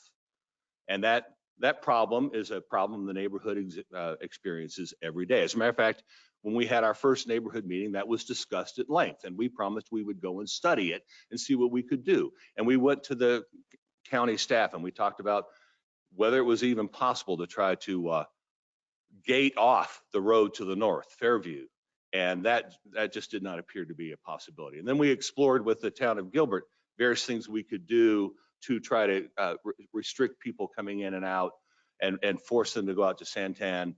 And that problem is a problem the neighborhood experiences every day. As a matter of fact, when we had our first neighborhood meeting, that was discussed at length, and we promised we would go and study it and see what we could do. And we went to the county staff and we talked about whether it was even possible to try to gate off the road to the north, Fairview. And that just did not appear to be a possibility. And then we explored with the town of Gilbert various things we could do to try to restrict people coming in and out and force them to go out to Santan.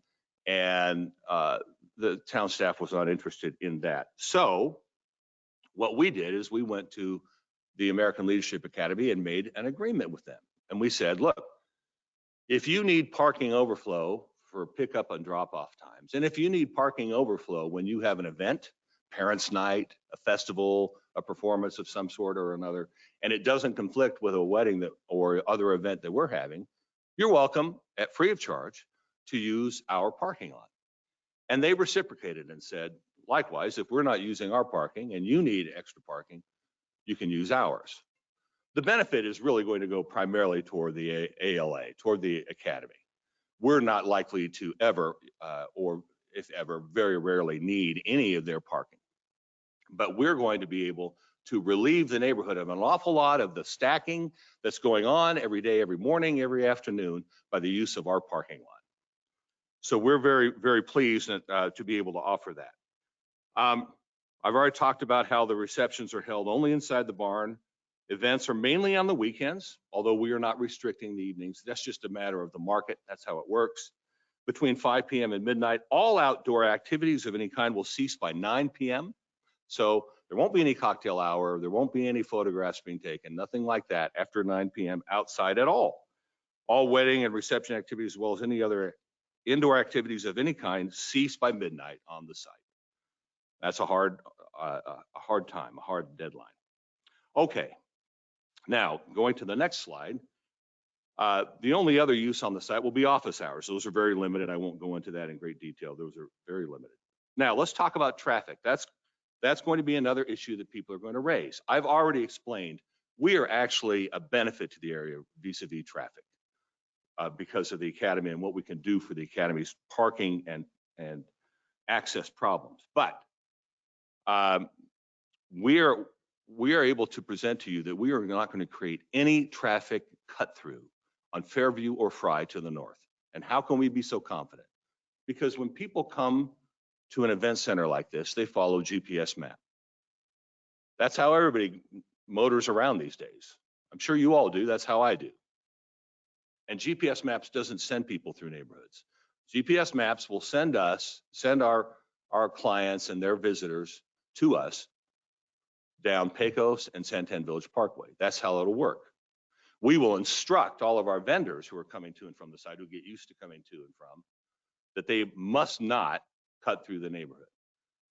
And the town staff was not interested in that. So what we did is we went to the American Leadership Academy and made an agreement with them. And we said, look, if you need parking overflow for pickup and drop off times, and if you need parking overflow when you have an event, parents' night, a festival, a performance of some sort or another, and it doesn't conflict with a wedding or other event that we're having, you're welcome at free of charge to use our parking lot. And they reciprocated and said, likewise, if we're not using our parking and you need extra parking, you can use ours. The benefit is really going to go primarily toward the ALA, toward the academy. We're not likely to ever, or if ever, very rarely need any of their parking. But we're going to be able to relieve the neighborhood of an awful lot of the stacking that's going on every day, every morning, every afternoon by the use of our parking lot. So we're very, very pleased to be able to offer that. I've already talked about how the receptions are held only inside the barn. Events are mainly on the weekends, although we are not restricting the evenings. That's just a matter of the market. That's how it works. Between 5 p.m. and midnight, all outdoor activities of any kind will cease by 9 p.m. So there won't be any cocktail hour. There won't be any photographs being taken, nothing like that after 9 p.m. outside at all. All wedding and reception activities, as well as any other indoor activities of any kind cease by midnight on the site. That's a hard time, a hard deadline. Okay, now going to the next slide. The only other use on the site will be office hours. Those are very limited. I won't go into that in great detail. Those are very limited. Now let's talk about traffic. That's going to be another issue that people are going to raise. I've already explained we are actually a benefit to the area vis-a-vis traffic because of the academy and what we can do for the academy's parking and access problems. But we are able to present to you that we are not going to create any traffic cut through on Fairview or Fry to the north. And how can we be so confident? Because when people come to an event center like this, they follow GPS map. That's how everybody motors around these days. I'm sure you all do. That's how I do. And GPS maps doesn't send people through neighborhoods. GPS maps will send our clients and their visitors to us down Pecos and Santan Village Parkway. That's how it'll work. We will instruct all of our vendors who are coming to and from the site, who get used to coming to and from, that they must not cut through the neighborhood.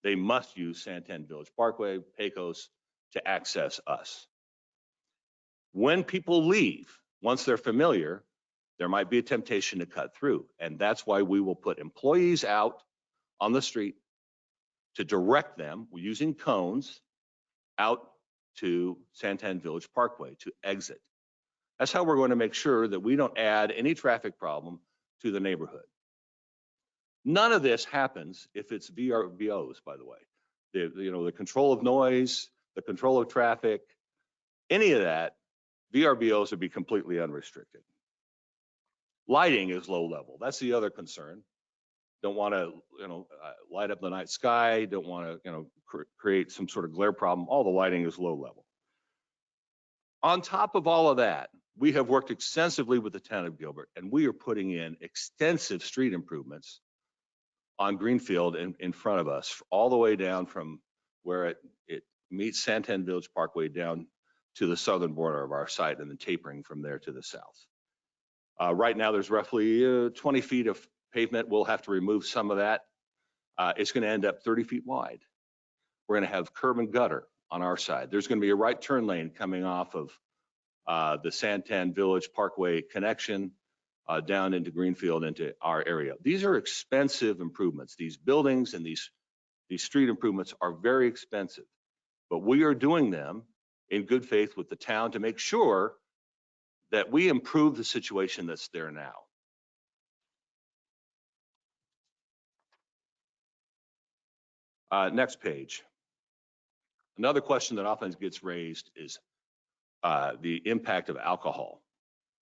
They must use Santan Village Parkway, Pecos, to access us. When people leave, once they're familiar, there might be a temptation to cut through. And that's why we will put employees out on the street to direct them using cones out to Santan Village Parkway to exit. That's how we're going to make sure that we don't add any traffic problem to the neighborhood. None of this happens if it's VRBOs, by the way. The control of noise, the control of traffic, any of that, VRBOs would be completely unrestricted. Lighting is low level. That's the other concern. Don't want to, light up the night sky. Don't want to, create some sort of glare problem. All the lighting is low level. On top of all of that, we have worked extensively with the town of Gilbert, and we are putting in extensive street improvements on Greenfield in front of us, all the way down from where it meets Santan Village Parkway down to the southern border of our site, and then tapering from there to the south. Right now, there's roughly 20 feet of pavement. We'll have to remove some of that. It's going to end up 30 feet wide. We're going to have curb and gutter on our side. There's going to be a right turn lane coming off of the Santan Village Parkway connection down into Greenfield, into our area. These are expensive improvements. These buildings and these street improvements are very expensive, but we are doing them in good faith with the town to make sure that we improve the situation that's there now. Next page. Another question that often gets raised is the impact of alcohol.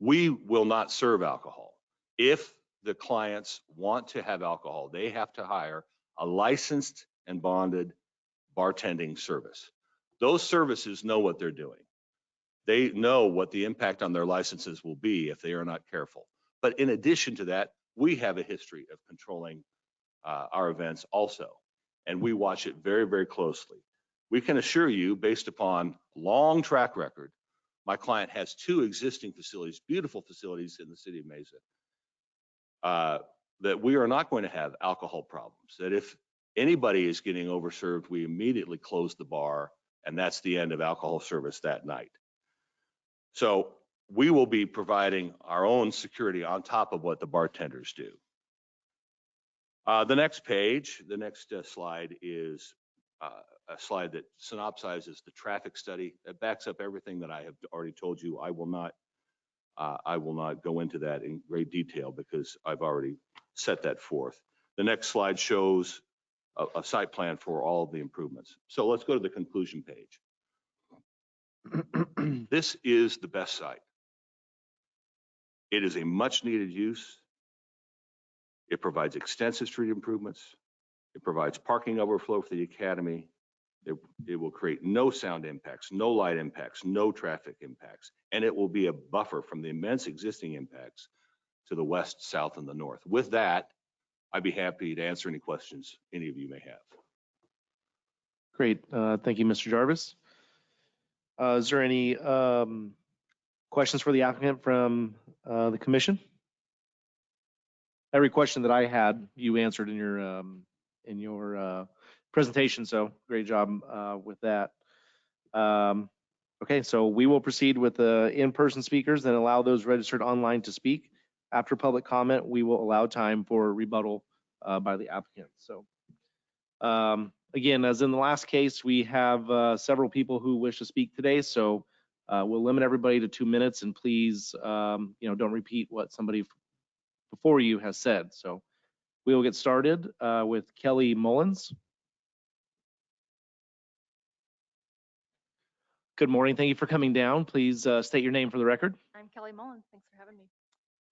We will not serve alcohol. If the clients want to have alcohol, they have to hire a licensed and bonded bartending service. Those services know what they're doing. They know what the impact on their licenses will be if they are not careful. But in addition to that, we have a history of controlling our events also, and we watch it very, very closely. We can assure you, based upon long track record, my client has 2 existing facilities, beautiful facilities in the city of Mesa, that we are not going to have alcohol problems. That if anybody is getting overserved, we immediately close the bar, and that's the end of alcohol service that night. So we will be providing our own security on top of what the bartenders do. The next page, the next slide is a slide that synopsizes the traffic study. That backs up everything that I have already told you. I will not go into that in great detail because I've already set that forth. The next slide shows a site plan for all of the improvements. So let's go to the conclusion page. This is the best site. It is a much needed use. It provides extensive street improvements. It provides parking overflow for the academy. It will create no sound impacts, no light impacts, no traffic impacts, and it will be a buffer from the immense existing impacts to the west, south, and the north. With that, I'd be happy to answer any questions any of you may have. Great. Thank you, Mr. Jarvis. Is there any questions for the applicant from the commission? Every question that I had, you answered in your presentation. So great job with that. Okay, so we will proceed with the in-person speakers and allow those registered online to speak. After public comment, we will allow time for rebuttal by the applicant. So again, as in the last case, we have several people who wish to speak today. So we'll limit everybody to 2 minutes, and please, don't repeat what somebody before you has said. So we will get started with Kelly Mullins. Good morning. Thank you for coming down. Please state your name for the record. I'm Kelly Mullins. Thanks for having me.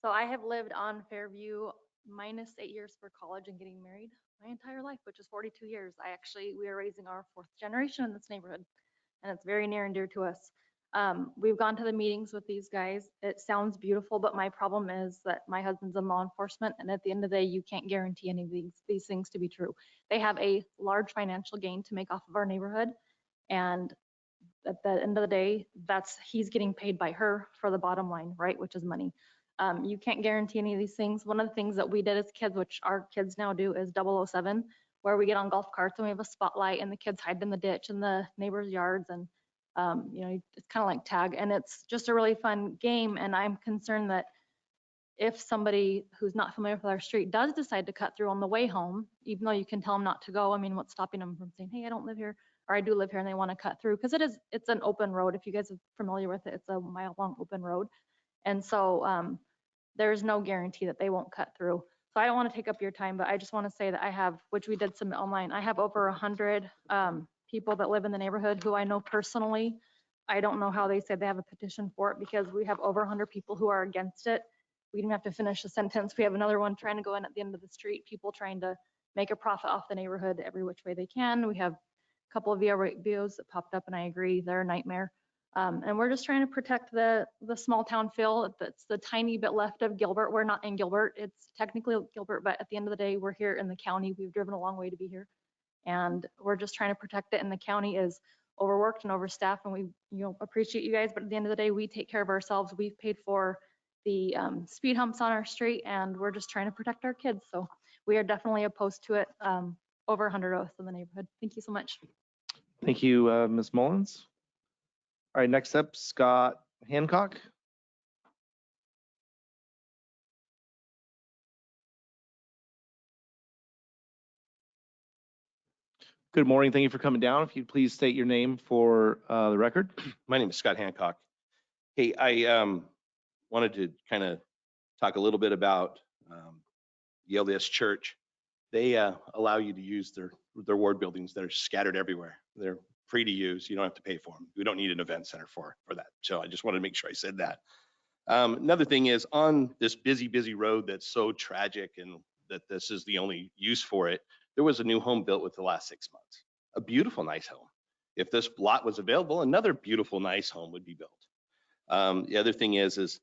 So I have lived on Fairview minus 8 years for college and getting married my entire life, which is 42 years. We are raising our 4th generation in this neighborhood, and it's very near and dear to us. We've gone to the meetings with these guys. It sounds beautiful, but my problem is that my husband's in law enforcement, and at the end of the day, you can't guarantee any of these things to be true. They have a large financial gain to make off of our neighborhood, and at the end of the day, he's getting paid by her for the bottom line, right, which is money. You can't guarantee any of these things. One of the things that we did as kids, which our kids now do, is 007, where we get on golf carts and we have a spotlight and the kids hide in the ditch in the neighbors' yards, and it's kind of like tag, and it's just a really fun game. And I'm concerned that if somebody who's not familiar with our street does decide to cut through on the way home, even though you can tell them not to go, I mean, what's stopping them from saying, hey, I don't live here, or I do live here, and they want to cut through? Because it's an open road. If you guys are familiar with it, it's a mile-long open road. And so there's no guarantee that they won't cut through. So I don't want to take up your time, but I just want to say that I have, which we did submit online, I have over 100 people that live in the neighborhood who I know personally. I don't know how they said they have a petition for it, because we have over 100 people who are against it. We didn't have to finish the sentence. We have another one trying to go in at the end of the street, people trying to make a profit off the neighborhood every which way they can. We have a couple of VOs that popped up, and I agree, they're a nightmare. And we're just trying to protect the small town feel. That's the tiny bit left of Gilbert. We're not in Gilbert. It's technically Gilbert, but at the end of the day, we're here in the county. We've driven a long way to be here, and we're just trying to protect it. And the county is overworked and overstaffed, and we appreciate you guys, but at the end of the day, we take care of ourselves. We've paid for the speed humps on our street, and we're just trying to protect our kids. So we are definitely opposed to it. Over 100 of us in the neighborhood. Thank you so much. Thank you, Ms. Mullins. All right, next up, Scott Hancock. Good morning. Thank you for coming down. If you'd please state your name for the record. My name is Scott Hancock. Hey, I wanted to kind of talk a little bit about the LDS Church. They allow you to use their ward buildings that are scattered everywhere. They're free to use. You don't have to pay for them. We don't need an event center for that. So I just wanted to make sure I said that. Another thing is, on this busy road that's so tragic, and that this is the only use for it, there was a new home built within the last 6 months. A beautiful, nice home. If this lot was available, another beautiful, nice home would be built. The other thing is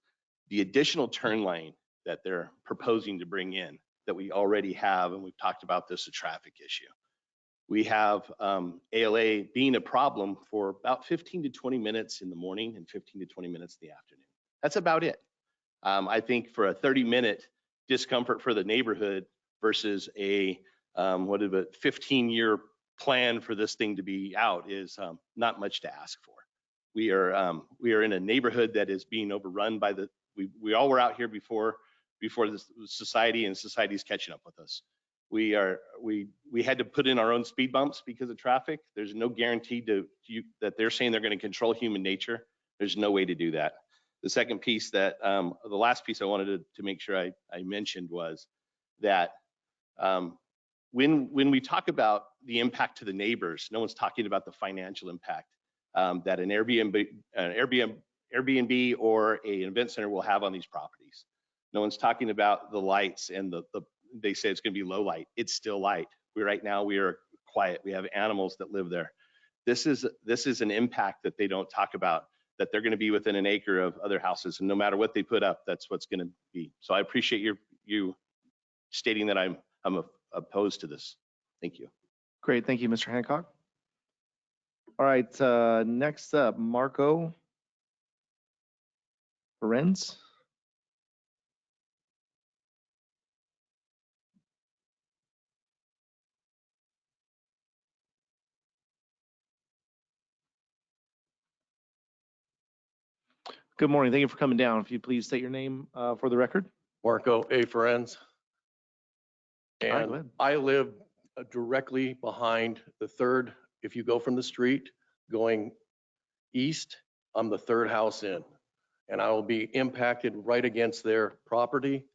the additional turn lane that they're proposing to bring in, that we already have, and we've talked about this, a traffic issue. We have ALA being a problem for about 15 to 20 minutes in the morning and 15 to 20 minutes in the afternoon. That's about it. I think for a 30-minute discomfort for the neighborhood versus a 15-year plan for this thing to be out is not much to ask for. We are in a neighborhood that is being overrun by we all were out here before this society, and society's catching up with us. We had to put in our own speed bumps because of traffic. There's no guarantee that they're saying they're going to control human nature. There's no way to do that. The second piece the last piece I wanted to make sure I mentioned was that when we talk about the impact to the neighbors, no one's talking about the financial impact that an Airbnb or an event center will have on these properties. No one's talking about the lights and they say it's going to be low light. It's still light. Right now we are quiet. We have animals that live there. This is an impact that they don't talk about, that they're going to be within an acre of other houses, and no matter what they put up, that's what's going to be. So I appreciate you stating that I'm opposed to this. Thank you. Great. Thank you, Mr. Hancock. All right, next up, Marco Ferenz. Good morning. Thank you for coming down. If you please state your name for the record. Marco A. Ferenz. All right, go And ahead. I live directly behind the third, if you go from the street going east, I'm the third house in. And I will be impacted right against their property.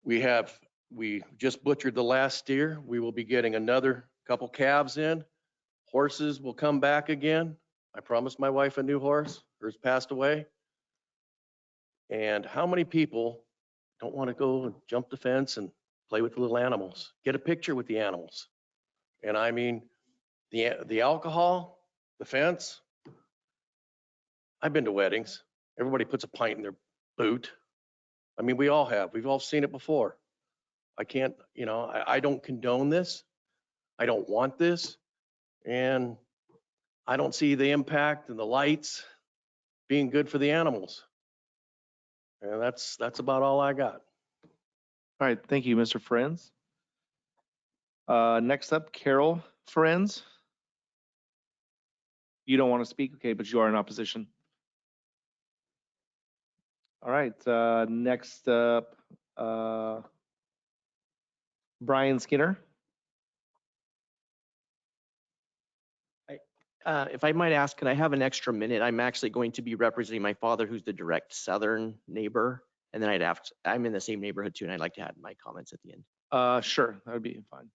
We just butchered the last steer. We will be getting another couple calves in. Horses will come back again. I promised my wife a new horse. Hers passed away. And how many people don't want to go and jump the fence and play with the little animals, get a picture with the animals? And I mean, the alcohol, the fence. I've been to weddings. Everybody puts a pint in their boot. I mean, we all have. We've all seen it before. I can't, I don't condone this. I don't want this. And I don't see the impact and the lights being good for the animals. And that's about all I got. All right, thank you, Mr. Ferenz. Next up, Carol Ferenz. You don't want to speak, okay, but you are in opposition. All right, next up, Brian Skinner. If I might ask, can I have an extra minute? I'm actually going to be representing my father, who's the direct southern neighbor. And then I'm in the same neighborhood too, and I'd like to add my comments at the end. Sure, that would be fine.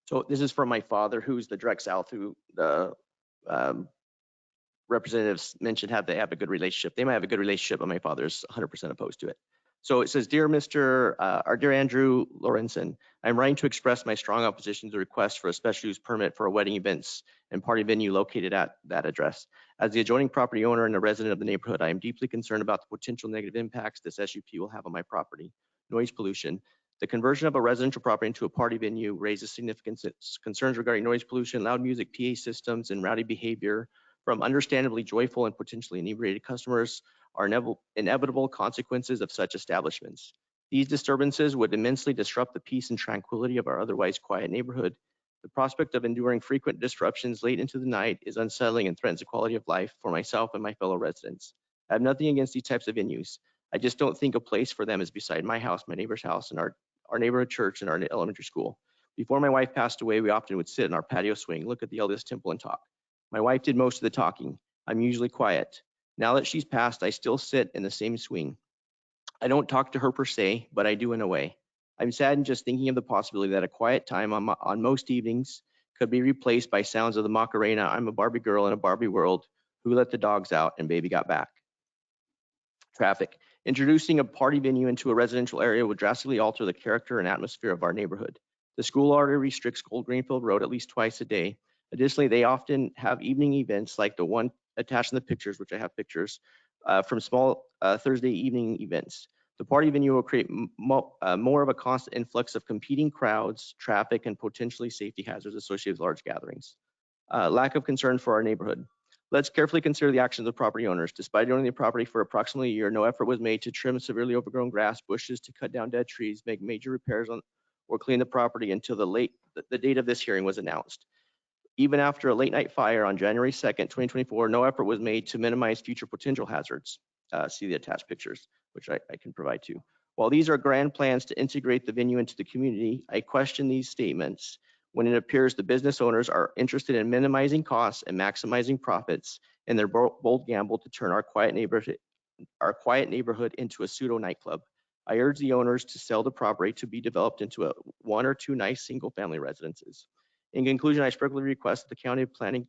So this is from my father, who's the direct south, who the representatives mentioned they have a good relationship. They might have a good relationship, but my father is 100% opposed to it. So it says, dear Andrew Lorenzen, I'm writing to express my strong opposition to the request for a special use permit for a wedding events and party venue located at that address. As the adjoining property owner and a resident of the neighborhood, I am deeply concerned about the potential negative impacts this SUP will have on my property. Noise pollution. The conversion of a residential property into a party venue raises significant concerns regarding noise pollution, loud music, PA systems, and rowdy behavior from understandably joyful and potentially inebriated customers are inevitable consequences of such establishments. These disturbances would immensely disrupt the peace and tranquility of our otherwise quiet neighborhood. The prospect of enduring frequent disruptions late into the night is unsettling and threatens the quality of life for myself and my fellow residents. I have nothing against these types of venues. I just don't think a place for them is beside my house, my neighbor's house, and our neighborhood church and our elementary school. Before my wife passed away, we often would sit in our patio swing, look at the LDS temple, and talk. My wife did most of the talking. I'm usually quiet. Now that she's passed, I still sit in the same swing. I don't talk to her per se, but I do in a way. I'm saddened just thinking of the possibility that a quiet time on most evenings could be replaced by sounds of the Macarena, I'm a Barbie girl in a Barbie world, who let the dogs out and baby got back. Traffic. Introducing a party venue into a residential area would drastically alter the character and atmosphere of our neighborhood. The school already restricts Old Greenfield Road at least twice a day. Additionally, they often have evening events like the one attached in the pictures, which I have pictures, from small Thursday evening events. The party venue will create more of a constant influx of competing crowds, traffic, and potentially safety hazards associated with large gatherings. Lack of concern for our neighborhood. Let's carefully consider the actions of property owners. Despite owning the property for approximately a year, no effort was made to trim severely overgrown grass, bushes, to cut down dead trees, make major repairs on or clean the property until the date of this hearing was announced. Even after a late night fire on January 2nd, 2024, no effort was made to minimize future potential hazards. See the attached pictures, which I can provide too. While these are grand plans to integrate the venue into the community, I question these statements when it appears the business owners are interested in minimizing costs and maximizing profits in their bold gamble to turn our quiet neighborhood into a pseudo nightclub. I urge the owners to sell the property to be developed into one or two nice single family residences. In conclusion, I strictly request that the County Planning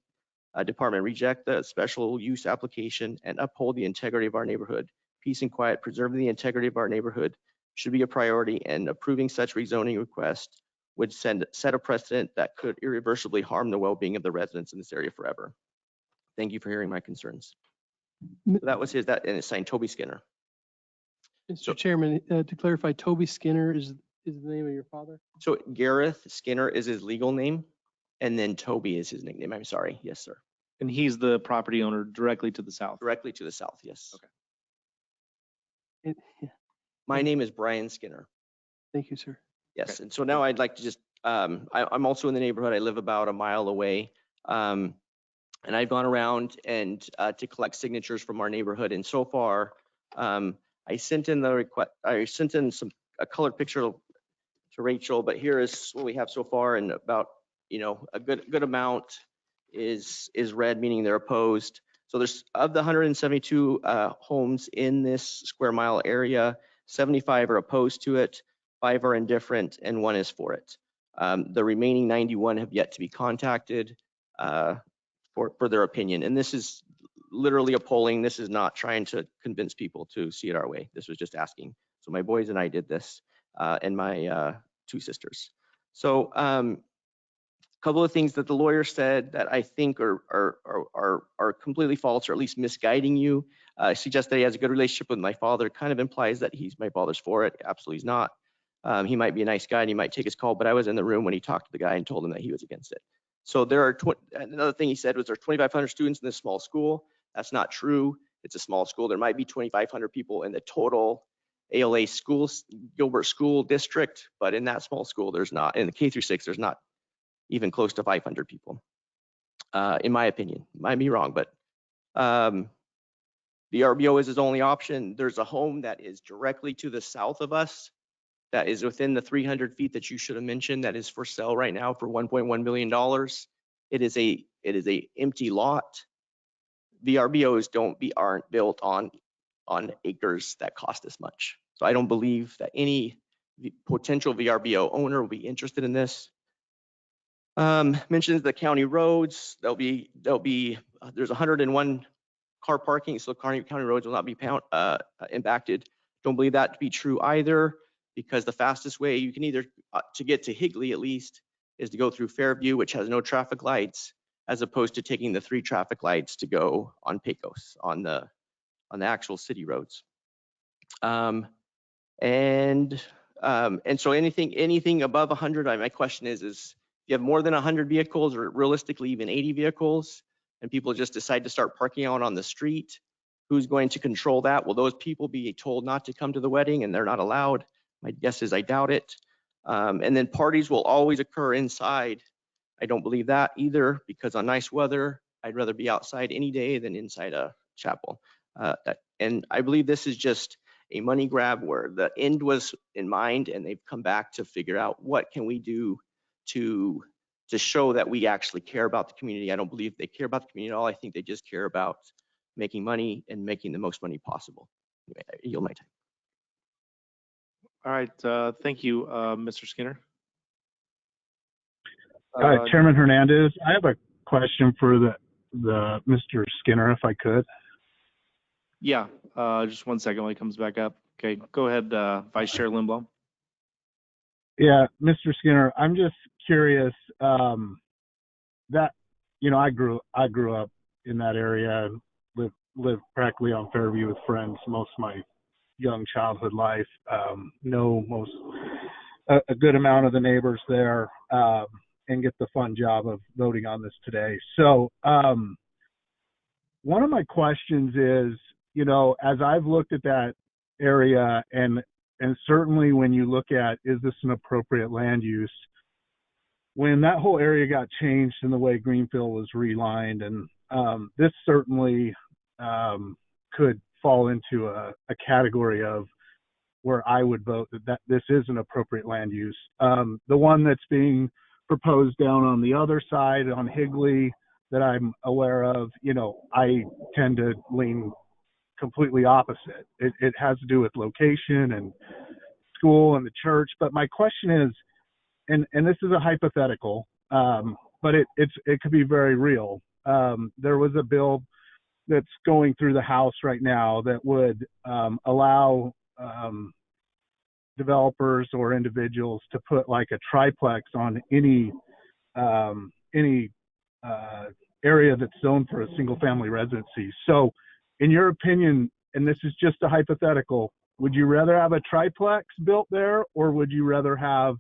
Department reject the special use application and uphold the integrity of our neighborhood. Peace and quiet, preserving the integrity of our neighborhood should be a priority, and approving such rezoning request would set a precedent that could irreversibly harm the well-being of the residents in this area forever. Thank you for hearing my concerns. So that was and it's signed Toby Skinner. Mr. Chairman, to clarify, Toby Skinner is the name of your father? So Gareth Skinner is his legal name, and then Toby is his nickname. I'm sorry. Yes, sir. And he's the property owner directly to the south? Directly to the south, yes. Okay. My name is Brian Skinner. Thank you, sir. Yes, okay. And so now I'd like to just, I'm also in the neighborhood. I live about a mile away. And I've gone around and to collect signatures from our neighborhood. And so far, I sent in a colored picture to Rachel, but here is what we have so far, and about, a good amount is red, meaning they're opposed. So there's, of the 172 homes in this square mile area, 75 are opposed to it, 5 are indifferent, and 1 is for it. The remaining 91 have yet to be contacted for their opinion. And this is literally a polling. This is not trying to convince people to see it our way. This was just asking. So my boys and I did this, and my 2 sisters. So a couple of things that the lawyer said that I think are completely false, or at least misguiding you. Suggests that he has a good relationship with my father. Kind of implies that my father's for it. Absolutely he's not. He might be a nice guy and he might take his call, but I was in the room when he talked to the guy and told him that he was against it. So there are, another thing he said was there's 2,500 students in this small school. That's not true. It's a small school. There might be 2,500 people in the total ALA schools, Gilbert School District, but in that small school, there's not. In the K through 6, there's not even close to 500 people, in my opinion. Might be wrong, but the RBO is his only option. There's a home that is directly to the south of us that is within the 300 feet that you should have mentioned that is for sale right now for $1.1 million. It is a empty lot. VRBOs aren't built on acres that cost this much. So I don't believe that any potential VRBO owner will be interested in this. Mentions the county roads. There's 101 car parking, so county roads will not be impacted. Don't believe that to be true either, because the fastest way you can either to get to Higley at least is to go through Fairview, which has no traffic lights, as opposed to taking the 3 traffic lights to go on Pecos on the actual city roads. And so anything above 100, my question is if you have more than 100 vehicles, or realistically even 80 vehicles, and people just decide to start parking out on the street, who's going to control that? Will those people be told not to come to the wedding and they're not allowed? My guess is I doubt it. And then parties will always occur inside. I don't believe that either, because on nice weather, I'd rather be outside any day than inside a chapel. And I believe this is just a money grab where the end was in mind, and they've come back to figure out what can we do to show that we actually care about the community. I don't believe they care about the community at all. I think they just care about making money and making the most money possible. Anyway, I yield my time. All right, thank you, Mr. Skinner. Chairman Hernandez, I have a question for the Mr. Skinner, if I could. Yeah, just 1 second while he comes back up. Okay, go ahead, Vice Chair Lindblom. Yeah, Mr. Skinner, I'm just curious that, I grew up in that area and lived practically on Fairview with friends most of my young childhood life. Know a good amount of the neighbors there, and get the fun job of voting on this today. So one of my questions is, as I've looked at that area, and certainly when you look at, is this an appropriate land use? When that whole area got changed in the way Greenfield was relined, and this certainly could fall into a category of where I would vote that this is an appropriate land use. The one that's being proposed down on the other side on Higley that I'm aware of, I tend to lean completely opposite. It has to do with location and school and the church. But my question is, and this is a hypothetical, but it could be very real. There was a bill that's going through the House right now that would allow developers or individuals to put like a triplex on any area that's zoned for a single family residency. So in your opinion, and this is just a hypothetical, would you rather have a triplex built there, or would you rather have,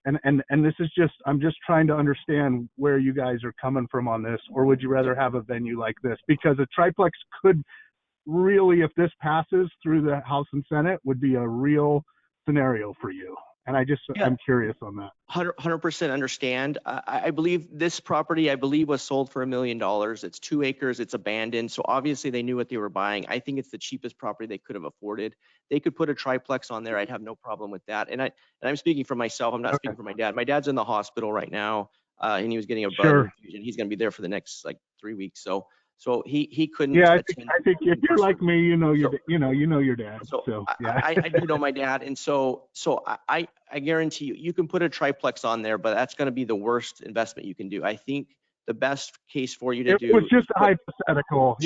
and this is just, I'm just trying to understand where you guys are coming from on this, or would you rather have a venue like this? Because a triplex could really, if this passes through the House and Senate, would be a real scenario for you. And I'm curious on that. 100% understand. I believe this property, was sold for $1 million. It's 2 acres. It's abandoned. So obviously they knew what they were buying. I think it's the cheapest property they could have afforded. They could put a triplex on there. I'd have no problem with that. And I'm speaking for myself. I'm not speaking for my dad. My dad's in the hospital right now, and he was getting a blood infusion. He's going to be there for the next like 3 weeks. So he couldn't. Yeah, attend I think if you're like me, you know your dad. So So yeah. I do know my dad, and so I guarantee you can put a triplex on there, but that's going to be the worst investment you can do. I think the best case for you to do. It was just a hypothetical.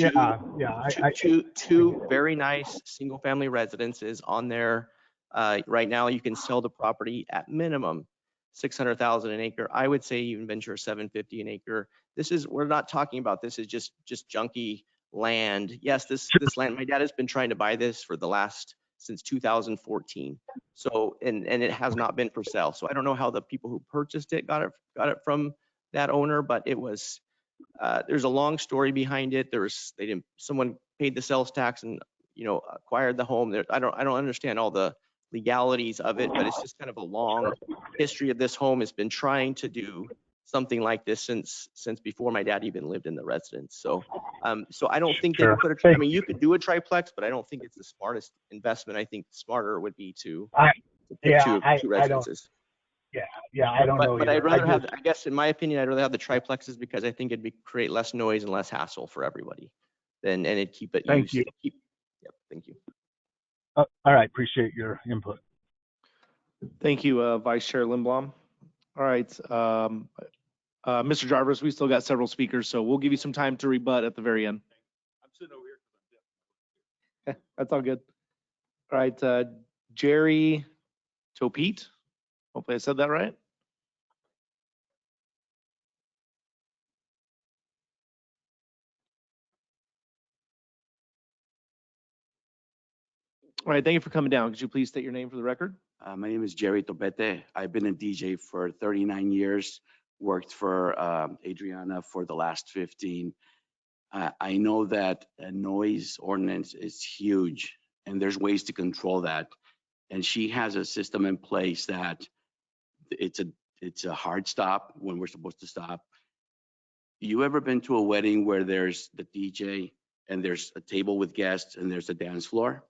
Two very nice single family residences on there. Right now you can sell the property at minimum $600,000 an acre. I would say even venture $750 an acre. We're not talking about this is just junky land. Yes, this land, my dad has been trying to buy this since 2014. So, and it has not been for sale. So I don't know how the people who purchased it got it from that owner, but it was, there's a long story behind it. Someone paid the sales tax and, acquired the home. I don't understand all the legalities of it, but it's just kind of a long history of this home has been trying to do something like this since before my dad even lived in the residence. So I don't think they could put you could do a triplex, but I don't think it's the smartest investment. I think smarter would be to pick two residences. I don't know. But I'd rather I guess in my opinion, I'd rather have the triplexes because I think it'd create less noise and less hassle for everybody. And it'd keep it Thank you. Thank you. All right, appreciate your input. Thank you, Vice Chair Lindblom. All right, Mr. Jarvis, we still got several speakers, so we'll give you some time to rebut at the very end. I'm sitting over here. That's all good. All right, Jerry Topete. Hopefully I said that right. All right, thank you for coming down. Could you please state your name for the record? My name is Jerry Topete. I've been in DJ for 39 years, worked for Adriana for the last 15. I know that a noise ordinance is huge and there's ways to control that. And she has a system in place that it's a hard stop when we're supposed to stop. You ever been to a wedding where there's the DJ and there's a table with guests and there's a dance floor?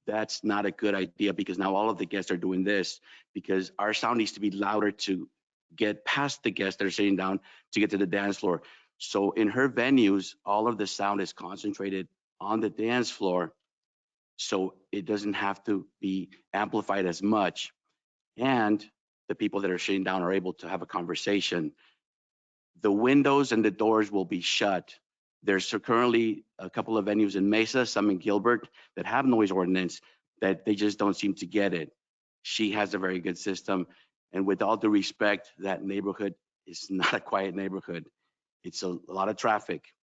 That's not a good idea because now all of the guests are doing this because our sound needs to be louder to get past the guests that are sitting down to get to the dance floor. So in her venues, all of the sound is concentrated on the dance floor. So it doesn't have to be amplified as much. And the people that are sitting down are able to have a conversation. The windows and the doors will be shut. There's currently a couple of venues in Mesa, some in Gilbert, that have noise ordinance that they just don't seem to get it. She has a very good system. And with all due respect, that neighborhood is not a quiet neighborhood. It's a lot of traffic.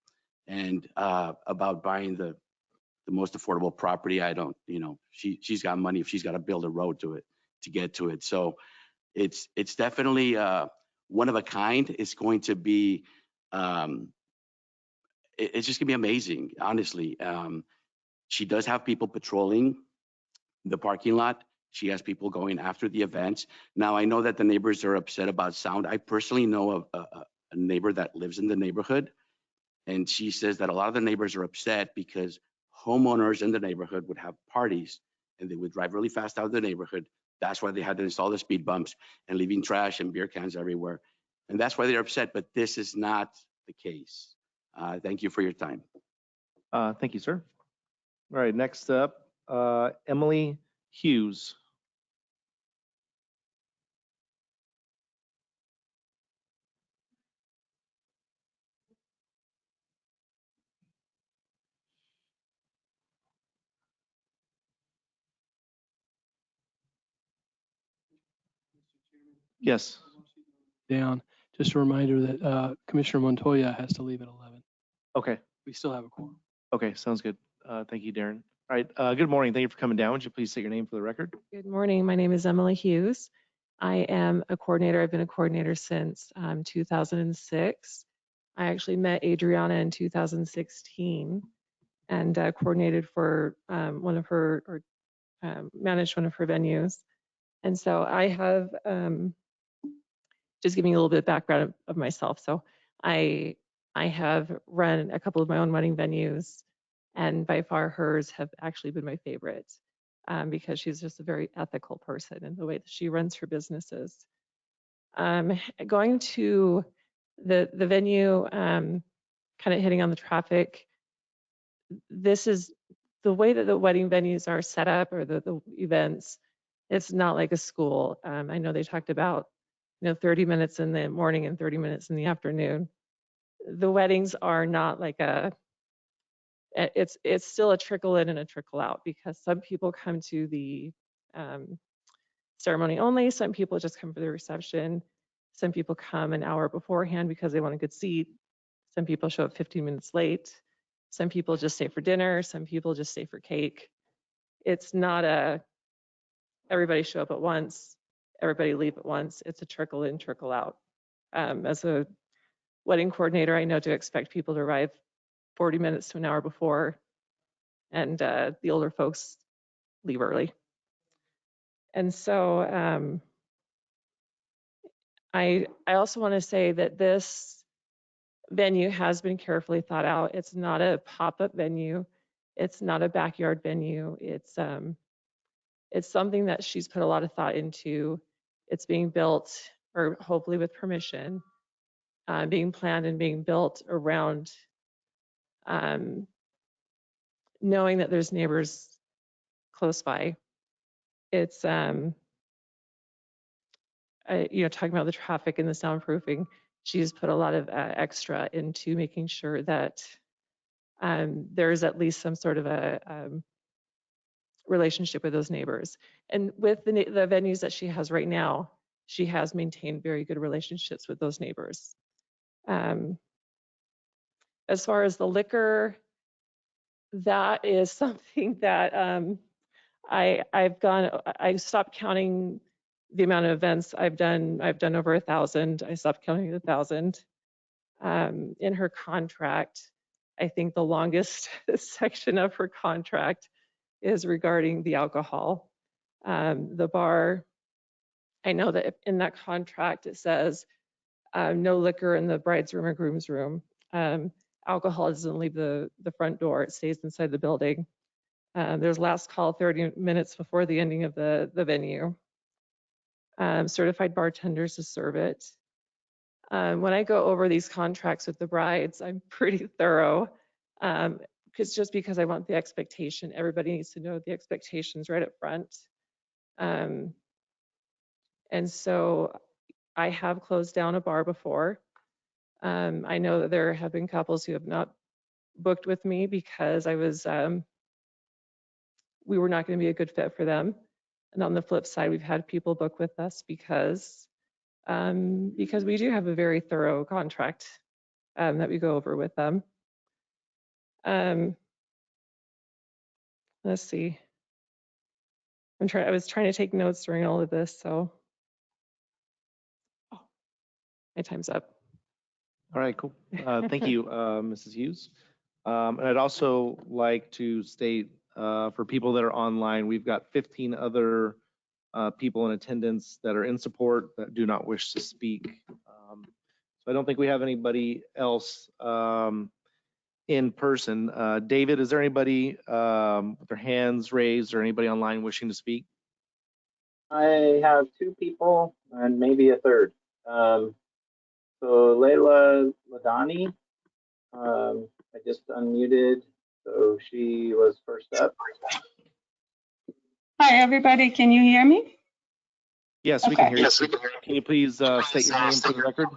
And about buying the most affordable property, I don't, she's got money if she's got to build a road to it to get to it. So it's definitely one of a kind. It's going to be, it's just gonna be amazing, honestly. She does have people patrolling the parking lot. She has people going after the events. Now, I know that the neighbors are upset about sound. I personally know a neighbor that lives in the neighborhood, and she says that a lot of the neighbors are upset because homeowners in the neighborhood would have parties and they would drive really fast out of the neighborhood. That's why they had to install the speed bumps and leaving trash and beer cans everywhere. And that's why they're upset, but this is not the case. Thank you for your time. Thank you, sir. All right, next up, Emily Hughes. Yes. Down. Just a reminder that Commissioner Montoya has to leave at 11. Okay. We still have a quorum. Okay, sounds good. Thank you, Darren. All right, good morning. Thank you for coming down. Would you please state your name for the record? Good morning. My name is Emily Hughes. I am a coordinator. I've been a coordinator since 2006. I actually met Adriana in 2016 and coordinated for managed one of her venues. And so I have, just giving you a little bit of background of myself. So I have run a couple of my own wedding venues, and by far hers have actually been my favorite, because she's just a very ethical person in the way that she runs her businesses. Going to the venue, kind of hitting on the traffic, this is the way that the wedding venues are set up, or the events. It's not like a school. I know they talked about, 30 minutes in the morning and 30 minutes in the afternoon. The weddings are not like it's still a trickle in and a trickle out, because some people come to the ceremony only. Some people just come for the reception. Some people come an hour beforehand because they want a good seat. Some people show up 15 minutes late. Some people just stay for dinner. Some people just stay for cake. It's not everybody show up at once, everybody leave at once. It's a trickle in, trickle out. As a wedding coordinator, I know to expect people to arrive 40 minutes to an hour before, and the older folks leave early. And so I also want to say that this venue has been carefully thought out. It's not a pop-up venue. It's not a backyard venue. It's something that she's put a lot of thought into. It's being built, or hopefully with permission, being planned and being built around knowing that there's neighbors close by. It's talking about the traffic and the soundproofing. She's put a lot of extra into making sure that there's at least some sort of a relationship with those neighbors. And with the venues that she has right now, she has maintained very good relationships with those neighbors. As far as the liquor, that is something that I stopped counting the amount of events I've done. I've done over 1,000. I stopped counting 1,000. In her contract, I think the longest section of her contract is regarding the alcohol. The bar, I know that in that contract it says no liquor in the bride's room or groom's room. Alcohol doesn't leave the front door, it stays inside the building. There's last call 30 minutes before the ending of the venue. Certified bartenders to serve it. When I go over these contracts with the brides, I'm pretty thorough, because I want the expectation. Everybody needs to know the expectations right up front. And so I have closed down a bar before. I know that there have been couples who have not booked with me because we were not going to be a good fit for them. And on the flip side, we've had people book with us because we do have a very thorough contract that we go over with them. Let's see. I was trying to take notes during all of this, so my time's up. All right, cool. Thank you, Mrs. Hughes. And I'd also like to state for people that are online, we've got 15 other people in attendance that are in support that do not wish to speak. So I don't think we have anybody else in person. David, is there anybody with their hands raised or anybody online wishing to speak? I have 2 people and maybe a third. So Layla Ladani, I just unmuted, so she was first up. Hi, everybody. Can you hear me? Yes, we can hear you. Can you please state your name for the record?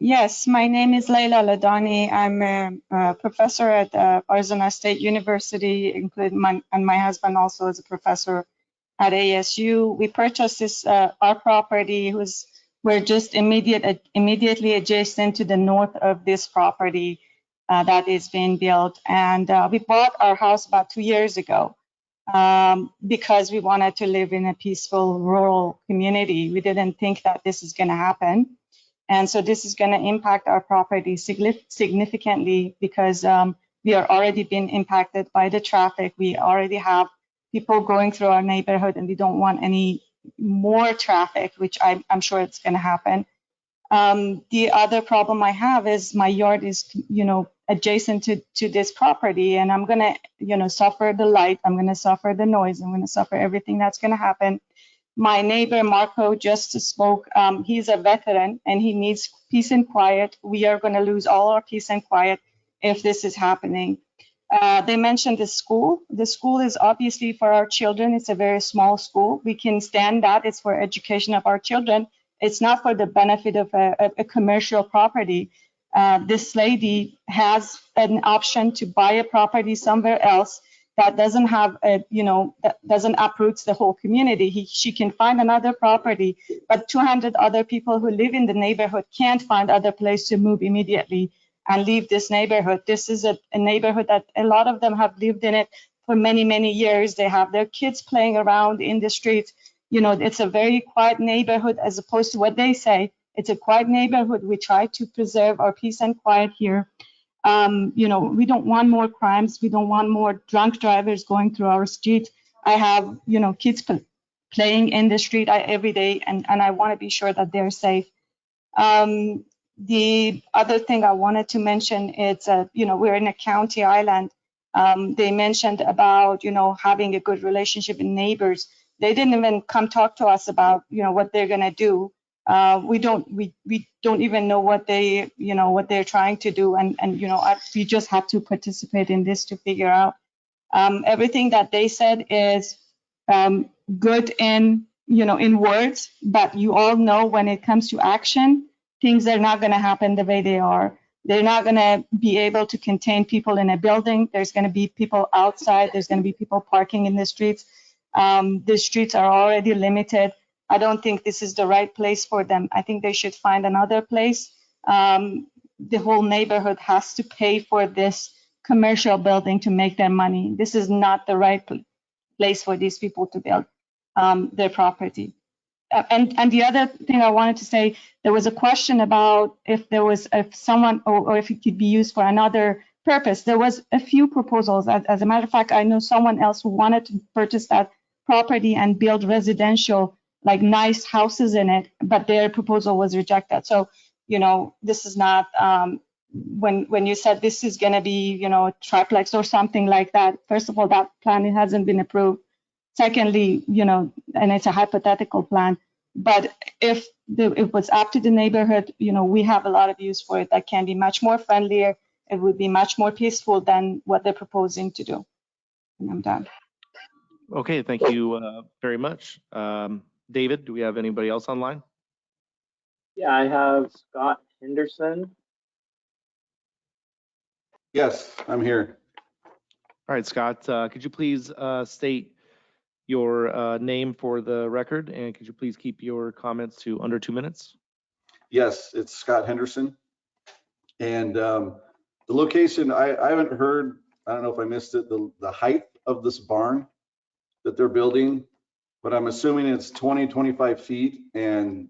Yes, my name is Layla Ladani. I'm a professor at Arizona State University, and my husband also is a professor at ASU. We purchased this our property. We're just immediately adjacent to the north of this property that is being built, and we bought our house about 2 years ago because we wanted to live in a peaceful rural community. We didn't think that this is going to happen. And so this is going to impact our property significantly because we are already being impacted by the traffic. We already have people going through our neighborhood, and we don't want any more traffic, which I'm sure it's going to happen. The other problem I have is my yard is, adjacent to this property, and I'm going to, suffer the light, I'm going to suffer the noise, I'm going to suffer everything that's going to happen. My neighbor, Marco, just spoke. He's a veteran and he needs peace and quiet. We are going to lose all our peace and quiet if this is happening. They mentioned the school. The school is obviously for our children. It's a very small school. We can stand that. It's for education of our children. It's not for the benefit of a commercial property. This lady has an option to buy a property somewhere else that doesn't have that doesn't uproot the whole community. She can find another property, but 200 other people who live in the neighborhood can't find other place to move immediately and leave this neighborhood. This is a neighborhood that a lot of them have lived in it for many, many years. They have their kids playing around in the streets. It's a very quiet neighborhood as opposed to what they say. It's a quiet neighborhood. We try to preserve our peace and quiet here. We don't want more crimes. We don't want more drunk drivers going through our street. I have, kids playing in the street every day, and I want to be sure that they're safe. The other thing I wanted to mention is, we're in a county island. They mentioned about, having a good relationship with neighbors. They didn't even come talk to us about, what they're going to do. We don't even know what what they're trying to do, and we just have to participate in this to figure out. Everything that they said is good in words, but you all know when it comes to action, things are not going to happen the way they are. They're not going to be able to contain people in a building. There's going to be people outside. There's going to be people parking in the streets. The streets are already limited. I don't think this is the right place for them. I think they should find another place. The whole neighborhood has to pay for this commercial building to make their money. This is not the right place for these people to build their property. And the other thing I wanted to say, there was a question about if someone or if it could be used for another purpose. There was a few proposals. As a matter of fact, I know someone else who wanted to purchase that property and build residential, like nice houses in it, but their proposal was rejected. So, this is not, when you said this is going to be, triplex or something like that, first of all, that plan hasn't been approved. Secondly, and it's a hypothetical plan, but if it was up to the neighborhood, we have a lot of use for it that can be much more friendlier. It would be much more peaceful than what they're proposing to do. And I'm done. Okay, thank you very much. David, do we have anybody else online? Yeah, I have Scott Henderson. Yes, I'm here. All right, Scott, could you please state your name for the record, and could you please keep your comments to under 2 minutes? Yes, it's Scott Henderson. And the location, I haven't heard, I don't know if I missed it, the height of this barn that they're building, but I'm assuming it's 20, 25 feet. And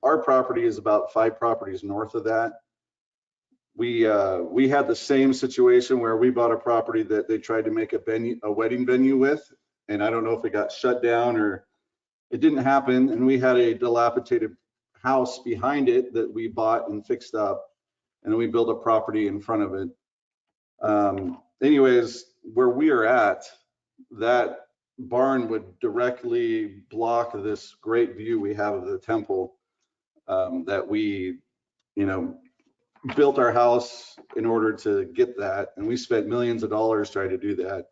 our property is about 5 properties north of that. We had the same situation where we bought a property that they tried to make a wedding venue with, and I don't know if it got shut down or it didn't happen. And we had a dilapidated house behind it that we bought and fixed up, and then we built a property in front of it. Anyways, where we are at, that barn would directly block this great view we have of the temple that we, built our house in order to get that, and we spent millions of dollars trying to do that.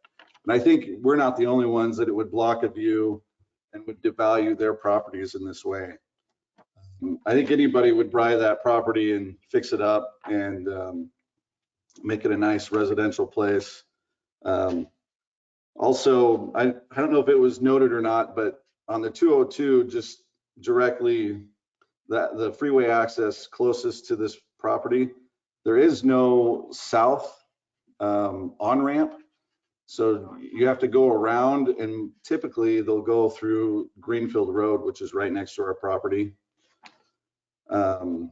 And I think we're not the only ones that it would block a view and would devalue their properties in this way. I think anybody would buy that property and fix it up and make it a nice residential place. Also, I don't know if it was noted or not, but on the 202, just directly the freeway access closest to this property, there is no south on-ramp. So you have to go around, and typically they'll go through Greenfield Road, which is right next to our property. I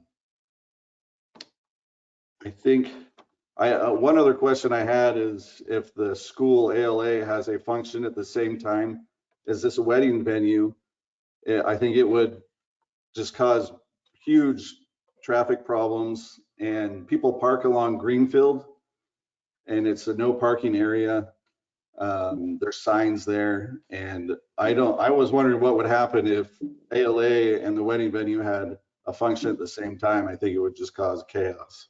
think one other question I had is if the school ALA has a function at the same time is this a wedding venue? I think it would just cause huge traffic problems, and people park along Greenfield, and it's a no parking area. There's signs there, and I was wondering what would happen if ALA and the wedding venue had a function at the same time. I think it would just cause chaos.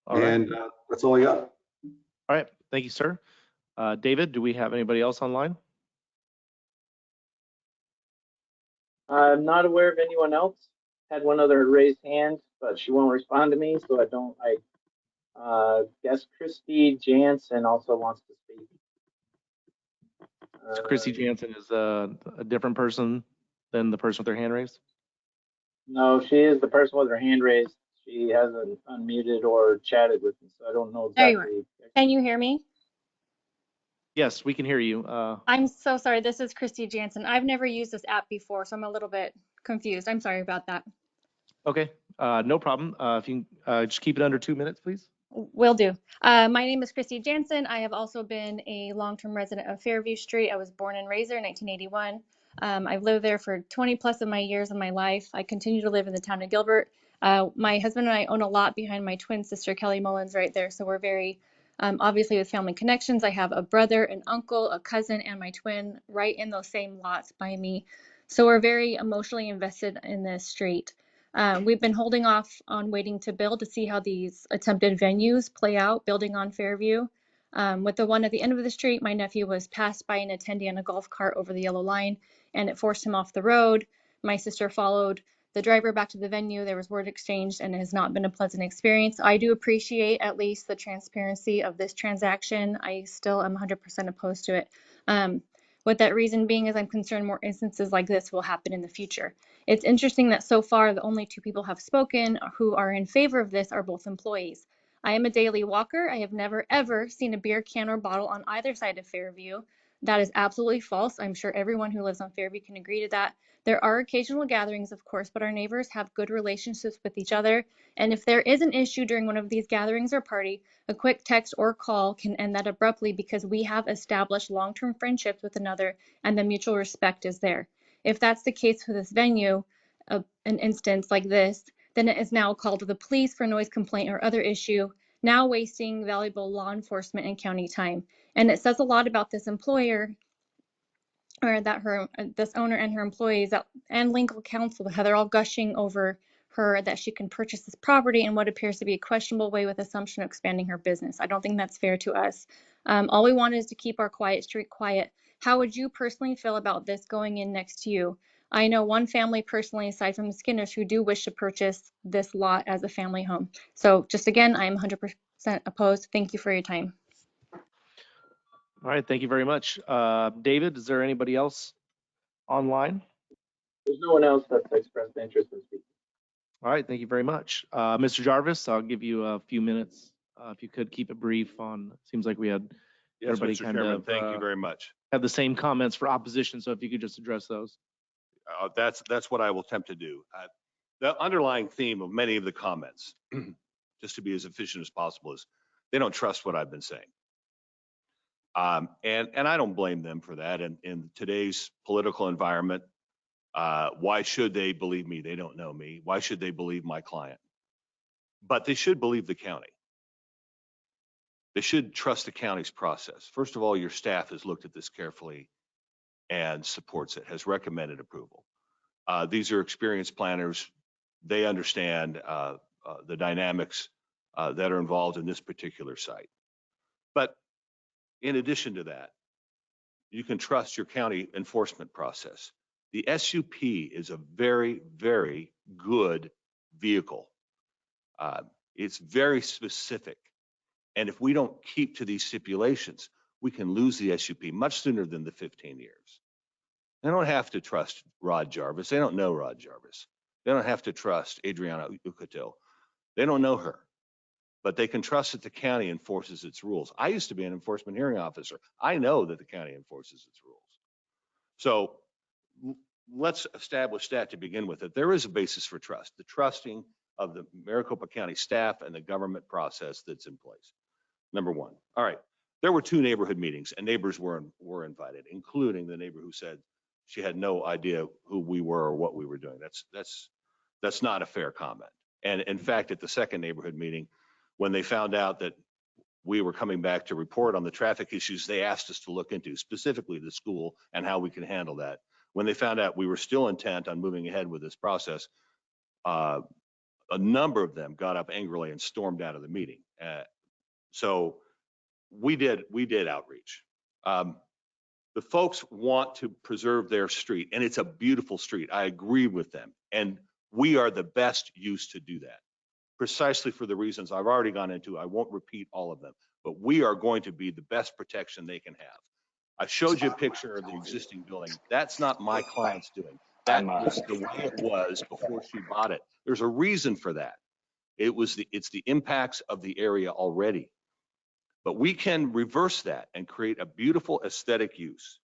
All right. And that's all I got. All right. Thank you, sir. David, do we have anybody else online? I'm not aware of anyone else. Had one other raised hand, but she won't respond to me, so I guess Christy Jansen also wants to speak. So Christy Jansen is a different person than the person with their hand raised? No, she is the person with her hand raised. She hasn't unmuted or chatted with me, so I don't know There you exactly. Can you hear me? Yes, we can hear you. I'm so sorry. This is Christy Jansen. I've never used this app before, so I'm a little bit confused. I'm sorry about that. Okay, no problem. If you can just keep it under 2 minutes, please. Will do. My name is Christy Jansen. I have also been a long-term resident of Fairview Street. I was born and raised there in 1981. I've lived there for 20 plus of my years of my life. I continue to live in the town of Gilbert. My husband and I own a lot behind my twin sister, Kelly Mullins, right there. So we're very, obviously with family connections. I have a brother, an uncle, a cousin, and my twin right in those same lots by me. So we're very emotionally invested in this street. We've been holding off on waiting to build to see how these attempted venues play out, building on Fairview. With the one at the end of the street, my nephew was passed by an attendee on a golf cart over the yellow line, and it forced him off the road. My sister followed the driver back to the venue. There was word exchanged, and it has not been a pleasant experience. I do appreciate at least the transparency of this transaction. I still am 100% opposed to it. With that reason being is I'm concerned more instances like this will happen in the future. It's interesting that so far the only two people have spoken who are in favor of this are both employees. I am a daily walker. I have never ever seen a beer can or bottle on either side of Fairview. That is absolutely false. I'm sure everyone who lives on Fairview can agree to that. There are occasional gatherings, of course, but our neighbors have good relationships with each other. And if there is an issue during one of these gatherings or party, a quick text or call can end that abruptly because we have established long-term friendships with another and the mutual respect is there. If that's the case for this venue, an instance like this, then it is now called to the police for noise complaint or other issue, now wasting valuable law enforcement and county time. And it says a lot about this employer, or that this owner and her employees and legal counsel, how they're all gushing over her that she can purchase this property in what appears to be a questionable way with assumption of expanding her business. I don't think that's fair to us. All we want is to keep our quiet street quiet. How would you personally feel about this going in next to you? I know one family personally, aside from the Skinners, who do wish to purchase this lot as a family home. So just again, I'm 100% opposed. Thank you for your time. All right, thank you very much. David, is there anybody else online? There's no one else that's expressed interest in speaking. All right, thank you very much. Mr. Jarvis, I'll give you a few minutes. If you could keep it brief on, seems like we had Yes, everybody Mr. kind Chairman, of thank you very much. have the same comments for opposition, so if you could just address those. That's what I will attempt to do. The underlying theme of many of the comments, just to be as efficient as possible, is they don't trust what I've been saying. And I don't blame them for that. And in today's political environment, why should they believe me? They don't know me. Why should they believe my client? But they should believe the county. They should trust the county's process. First of all, your staff has looked at this carefully and supports it, has recommended approval. These are experienced planners. They understand the dynamics that are involved in this particular site. But in addition to that, you can trust your county enforcement process. The SUP is a very, very good vehicle. It's very specific. And if we don't keep to these stipulations, we can lose the SUP much sooner than the 15 years. They don't have to trust Rod Jarvis. They don't know Rod Jarvis. They don't have to trust Adriana Ucatil. They don't know her. But they can trust that the county enforces its rules. I used to be an enforcement hearing officer. I know that the county enforces its rules. So let's establish that to begin with, that there is a basis for trust, the trusting of the Maricopa County staff and the government process that's in place. Number one. All right. There were 2 neighborhood meetings and neighbors were invited, including the neighbor who said she had no idea who we were or what we were doing. That's not a fair comment. And in fact, at the second neighborhood meeting, when they found out that we were coming back to report on the traffic issues they asked us to look into, specifically the school and how we can handle that. When they found out we were still intent on moving ahead with this process, a number of them got up angrily and stormed out of the meeting. So we did outreach. The folks want to preserve their street, and it's a beautiful street. I agree with them, and we are the best use to do that, precisely for the reasons I've already gone into. I won't repeat all of them, but we are going to be the best protection they can have. I showed you a picture of the existing building. That's not my client's doing. That was the way it was before she bought it. There's a reason for that. It's the impacts of the area already. But we can reverse that and create a beautiful aesthetic use.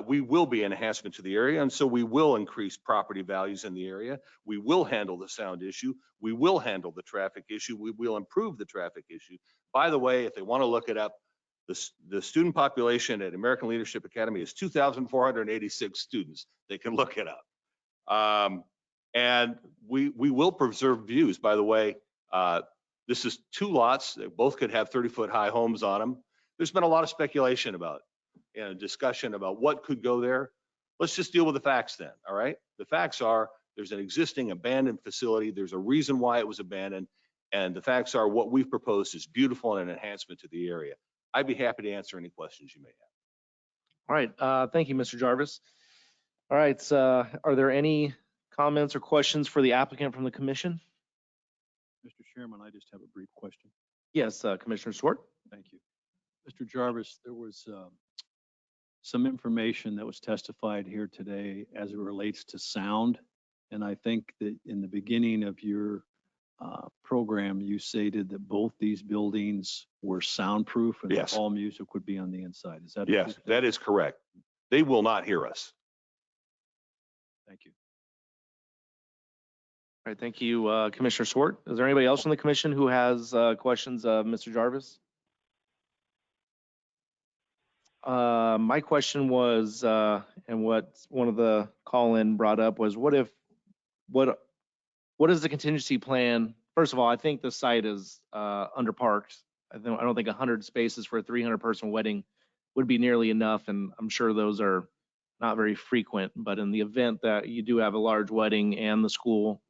We will be an enhancement to the area, and so we will increase property values in the area. We will handle the sound issue. We will handle the traffic issue. We will improve the traffic issue. By the way, if they want to look it up, the student population at American Leadership Academy is 2,486 students. They can look it up. And we will preserve views. By the way, this is 2 lots. They both could have 30-foot high homes on them. There's been a lot of speculation about and discussion about what could go there. Let's just deal with the facts then, all right? The facts are there's an existing abandoned facility. There's a reason why it was abandoned. And the facts are what we've proposed is beautiful and an enhancement to the area. I'd be happy to answer any questions you may have. All right, thank you, Mr. Jarvis. All right, are there any comments or questions for the applicant from the commission? Mr. Chairman, I just have a brief question. Yes, Commissioner Swart. Thank you. Mr. Jarvis, there was some information that was testified here today as it relates to sound. And I think that in the beginning of your program, you stated that both these buildings were soundproof and Yes. that all music would be on the inside. Is that? Yes, that is correct. They will not hear us. Thank you. All right, thank you, Commissioner Swart. Is there anybody else on the commission who has questions of Mr. Jarvis? My question was, and what one of the call-in brought up was, what is the contingency plan? First of all, I think the site is underparked. I don't think 100 spaces for a 300-person wedding would be nearly enough, and I'm sure those are not very frequent. But in the event that you do have a large wedding and the school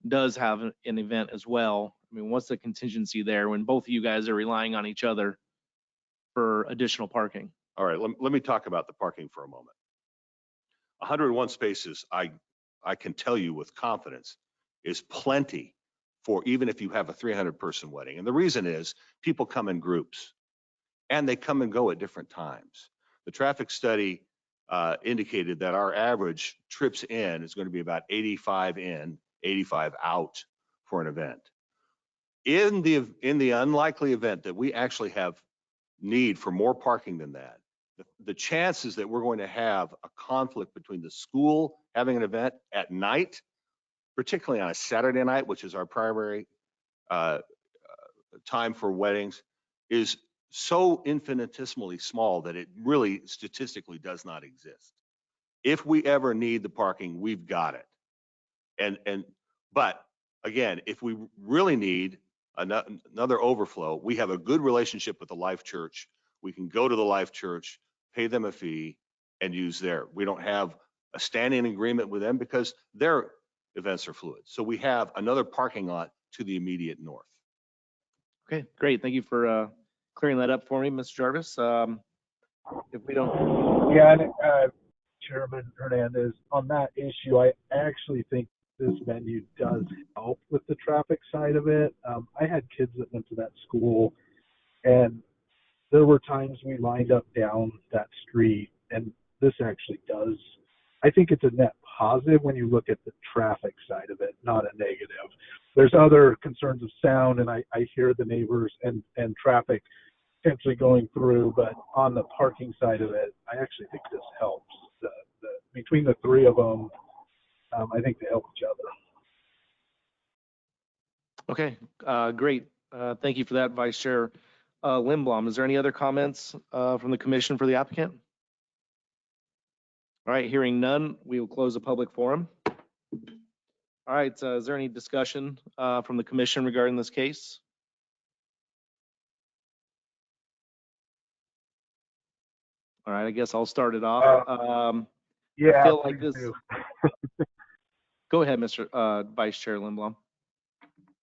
does have an event as well, I mean, what's the contingency there when both of you guys are relying on each other for additional parking? All right, let me talk about the parking for a moment. 101 spaces, I can tell you with confidence, is plenty for even if you have a 300-person wedding. And the reason is people come in groups and they come and go at different times. The traffic study indicated that our average trips in is going to be about 85 in, 85 out for an event. In the unlikely event that we actually have need for more parking than that, the chances that we're going to have a conflict between the school having an event at night, particularly on a Saturday night, which is our primary time for weddings, is so infinitesimally small that it really statistically does not exist. If we ever need the parking, we've got it. But again, if we really need another overflow, we have a good relationship with the Life Church. We can go to the Life Church, pay them a fee, and use we don't have a standing agreement with them because their events are fluid. So we have another parking lot to the immediate north. Okay, great. Thank you for clearing that up for me, Mr. Jarvis. If we don't. Yeah, and, Chairman Hernandez, on that issue, I actually think this venue does help with the traffic side of it. I had kids that went to that school, and there were times we lined up down that street, and this actually does. I think it's a net positive when you look at the traffic side of it, not a negative. There's other concerns of sound, and I hear the neighbors and traffic potentially going through, but on the parking side of it, I actually think this helps. Between the three of them, I think they help each other. Okay, great. Thank you for that, Vice Chair. Lindblom. Is there any other comments from the commission for the applicant? All right, hearing none, we will close the public forum. All right, is there any discussion from the commission regarding this case? All right, I guess I'll start it off. I Yeah, feel like please this. do. Go ahead, Mr. Vice Chair Lindblom.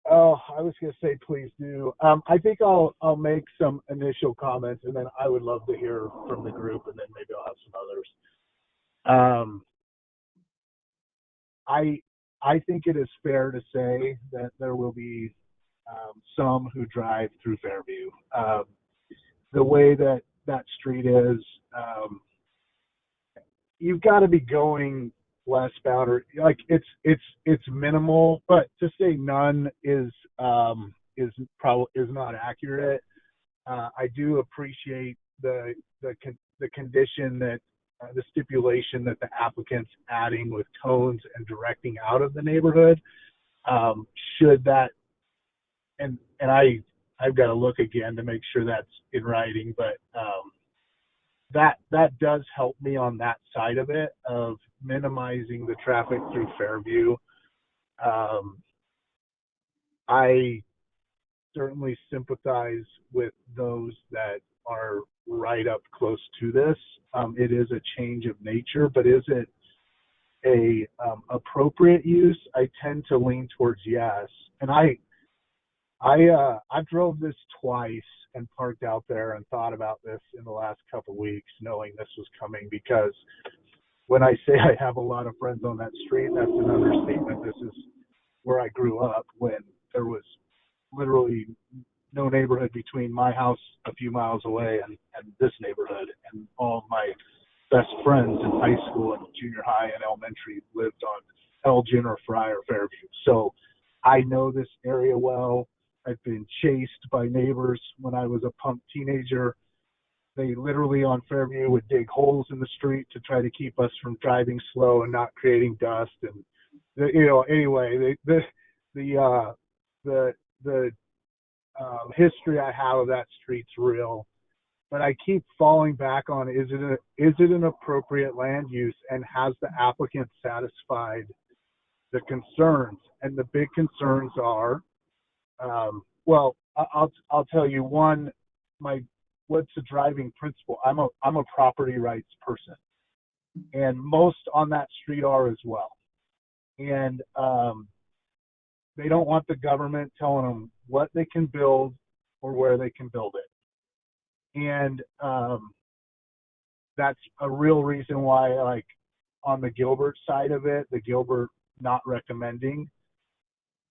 Oh, I was going to say, please do. I think I'll make some initial comments, and then I would love to hear from the group, and then maybe I'll have some others. I think it is fair to say that there will be some who drive through Fairview. The way that that street is, you've got to be going westbound, or like it's minimal, but to say none is not accurate. I do appreciate the condition that the stipulation that the applicant's adding with cones and directing out of the neighborhood. Should that, and I've got to look again to make sure that's in writing, but that does help me on that side of it, of minimizing the traffic through Fairview. I certainly sympathize with those that are right up close to this. It is a change of nature, but is it a appropriate use? I tend to lean towards yes. And I drove this twice and parked out there and thought about this in the last couple of weeks, knowing this was coming, because when I say I have a lot of friends on that street, that's an understatement. This is where I grew up, when there was literally no neighborhood between my house a few miles away and this neighborhood. And all of my best friends in high school and junior high and elementary lived on Elgin or Fry or Fairview. So I know this area well. I've been chased by neighbors when I was a punk teenager. They literally on Fairview would dig holes in the street to try to keep us from driving slow and not creating dust. And anyway, the history I have of that street's real. But I keep falling back on, is it an appropriate land use, and has the applicant satisfied the concerns? And the big concerns are, well, I'll tell you one. What's the driving principle? I'm a property rights person, and most on that street are as well. And they don't want the government telling them what they can build or where they can build it. And that's a real reason why, like, on the Gilbert side of it, the Gilbert not recommending,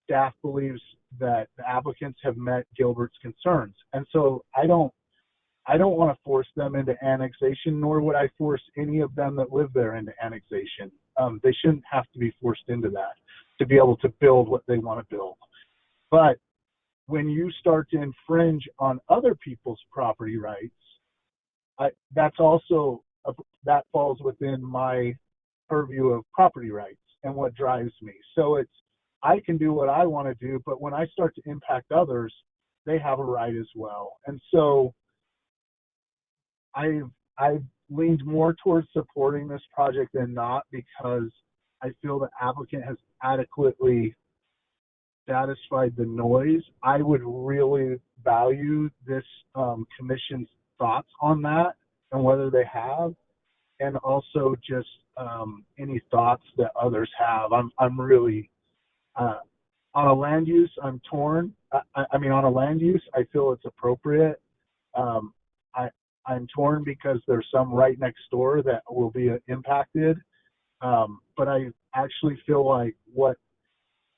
staff believes that the applicants have met Gilbert's concerns. And so I don't want to force them into annexation, nor would I force any of them that live there into annexation. They shouldn't have to be forced into that to be able to build what they want to build. But when you start to infringe on other people's property rights, that's also, that falls within my purview of property rights and what drives me. So I can do what I want to do, but when I start to impact others, they have a right as well. And so I've leaned more towards supporting this project than not, because I feel the applicant has adequately satisfied the noise. I would really value this commission's thoughts on that and whether they have, and also just any thoughts that others have. I'm really on a land use, I'm torn. I mean, on a land use, I feel it's appropriate. I'm torn because there's some right next door that will be impacted. But I actually feel like what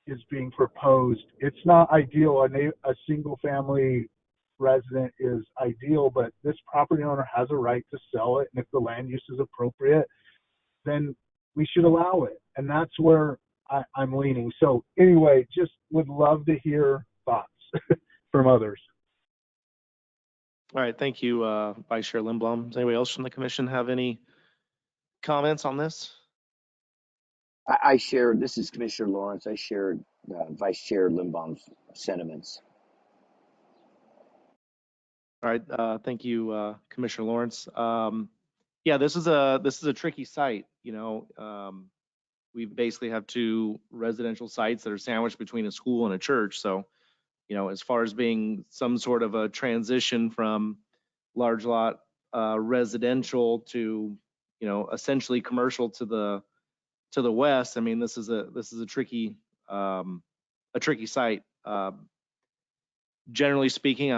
is being proposed, it's not ideal. A single family resident is ideal, but this property owner has a right to sell it. And if the land use is appropriate, then we should allow it. And that's where I'm leaning. So anyway, just would love to hear thoughts from others. All right, thank you, Vice Chair Lindblom. Does anybody else from the commission have any comments on this? I share, this is Commissioner Lawrence. I share Vice Chair Lindblom's sentiments. All right, thank you, Commissioner Lawrence. Yeah, this is a tricky site, we basically have two residential sites that are sandwiched between a school and a church. So, as far as being some sort of a transition from large lot residential to, essentially commercial to the west, I mean, this is a tricky site. Generally speaking,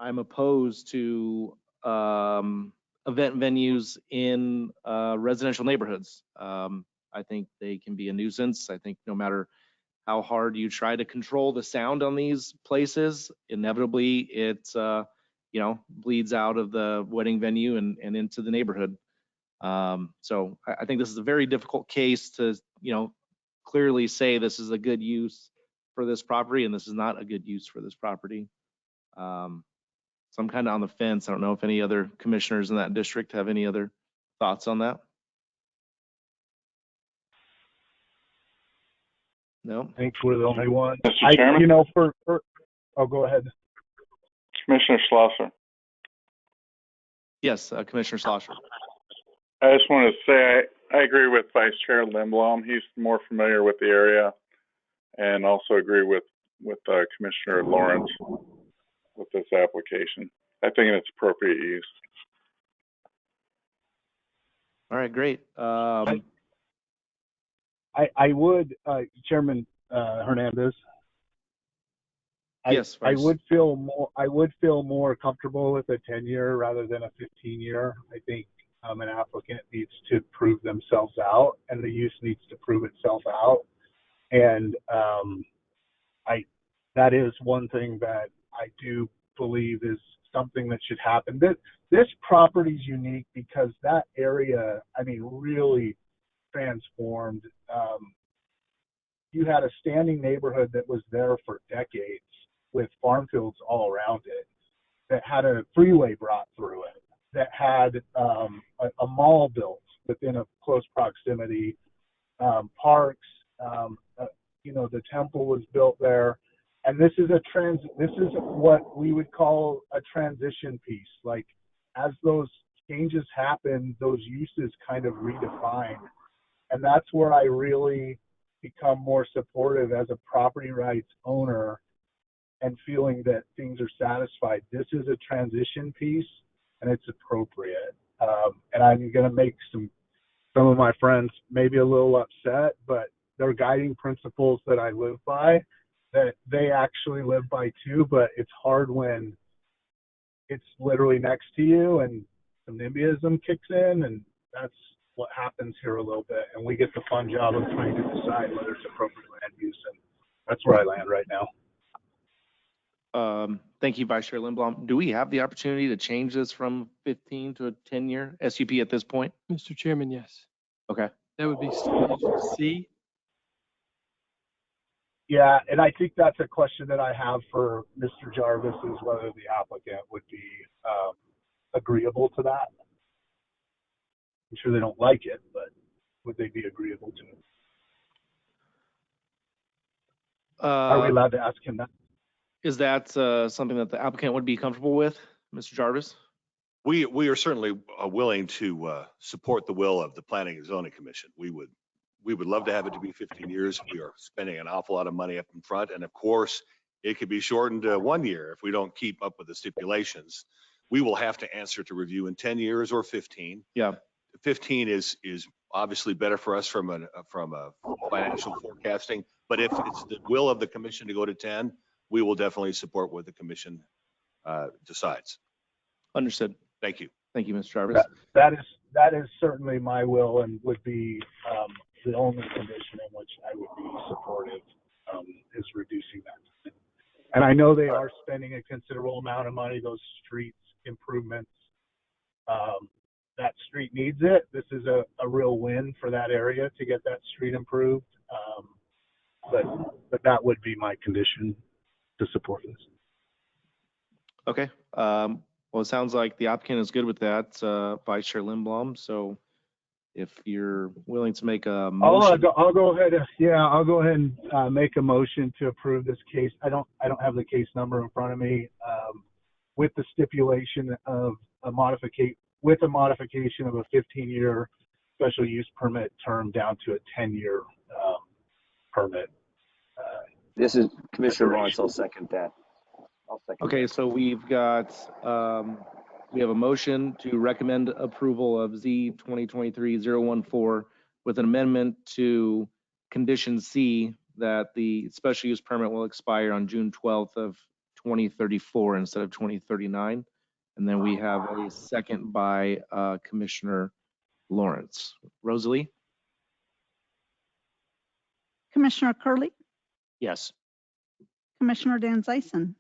I'm opposed to event venues in residential neighborhoods. I think they can be a nuisance. I think no matter how hard you try to control the sound on these places, inevitably it bleeds out of the wedding venue and into the neighborhood. So I think this is a very difficult case to clearly say this is a good use for this property and this is not a good use for this property. So I'm kind of on the fence. I don't know if any other commissioners in that district have any other thoughts on that. No? I think we're the only one. Mr. Chairman? Oh, go ahead. Commissioner Schlosser. Yes, Commissioner Schlosser. I just want to say I agree with Vice Chair Lindblom. He's more familiar with the area, and also agree with Commissioner Lawrence with this application. I think it's appropriate use. All right, great. I would, Chairman Hernandez. Yes, I Vice. would feel more comfortable with a 10-year rather than a 15-year. I think an applicant needs to prove themselves out, and the use needs to prove itself out. And that is one thing that I do believe is something that should happen. This property is unique because that area, I mean, really transformed. You had a standing neighborhood that was there for decades with farm fields all around it, that had a freeway brought through it, that had a mall built within a close proximity, parks, the temple was built there. And this is what we would call a transition piece. Like, as those changes happen, those uses kind of redefine. And that's where I really become more supportive as a property rights owner and feeling that things are satisfied. This is a transition piece and it's appropriate. And I'm going to make some of my friends maybe a little upset, but they're guiding principles that I live by, that they actually live by too. But it's hard when it's literally next to you and some NIMBYism kicks in, and that's what happens here a little bit. And we get the fun job of trying to decide whether it's appropriate land use. And that's where I land right now. Thank you, Vice Chair Lindblom. Do we have the opportunity to change this from 15 to a 10-year SUP at this point? Mr. Chairman, yes. Okay. That would be subdivision C. Yeah, and I think that's a question that I have for Mr. Jarvis, is whether the applicant would be agreeable to that. I'm sure they don't like it, but would they be agreeable to it? Are we allowed to ask him that? Is that something that the applicant would be comfortable with, Mr. Jarvis? We are certainly willing to support the will of the Planning and Zoning Commission. We would love to have it to be 15 years. We are spending an awful lot of money up in front. And of course, it could be shortened to 1 year if we don't keep up with the stipulations. We will have to answer to review in 10 years or 15. Yeah. 15 is obviously better for us from a financial forecasting. But if it's the will of the commission to go to 10, we will definitely support what the commission decides. Understood. Thank you. Thank you, Mr. Jarvis. That is certainly my will, and would be the only condition in which I would be supportive, is reducing that. And I know they are spending a considerable amount of money, those streets improvements. That street needs it. This is a real win for that area to get that street improved. But that would be my condition to support this. Okay. Well, it sounds like the applicant is good with that, Vice Chair Lindblom. So if you're willing to make a motion. I'll go ahead. I'll go ahead and make a motion to approve this case. I don't have the case number in front of me. with the stipulation of a modification of a 15-year special use permit term down to a 10-year permit. This is Commissioner duration. Lawrence. I'll second that. Okay, so we've got, we have a motion to recommend approval of Z 2023-014 with an amendment to condition C that the special use permit will expire on June 12th of 2034 instead of 2039. And then we have a second by Commissioner Lawrence. Rosalie? Commissioner Curley, Yes. Commissioner Dan Zyson,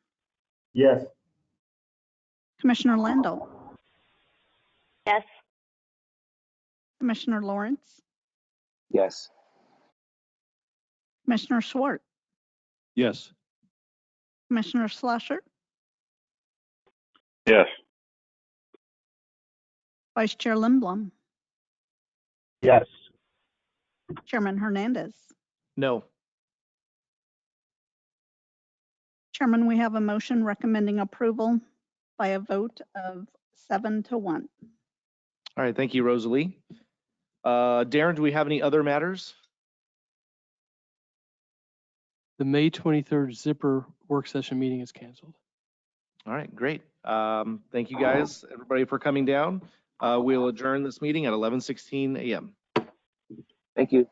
Yes. Commissioner Landau, Yes. Commissioner Lawrence, Yes. Commissioner Schwartz, Yes. Commissioner Schlosser, Yes. Vice Chair Lindblom, Yes. Chairman Hernandez. No. Chairman, we have a motion recommending approval by a vote of 7-1. All right, thank you, Rosalie. Darren, do we have any other matters? The May 23rd Zipper work session meeting is canceled. All right, great. Thank you guys, everybody, for coming down. We'll adjourn this meeting at 11:16 a.m. Thank you.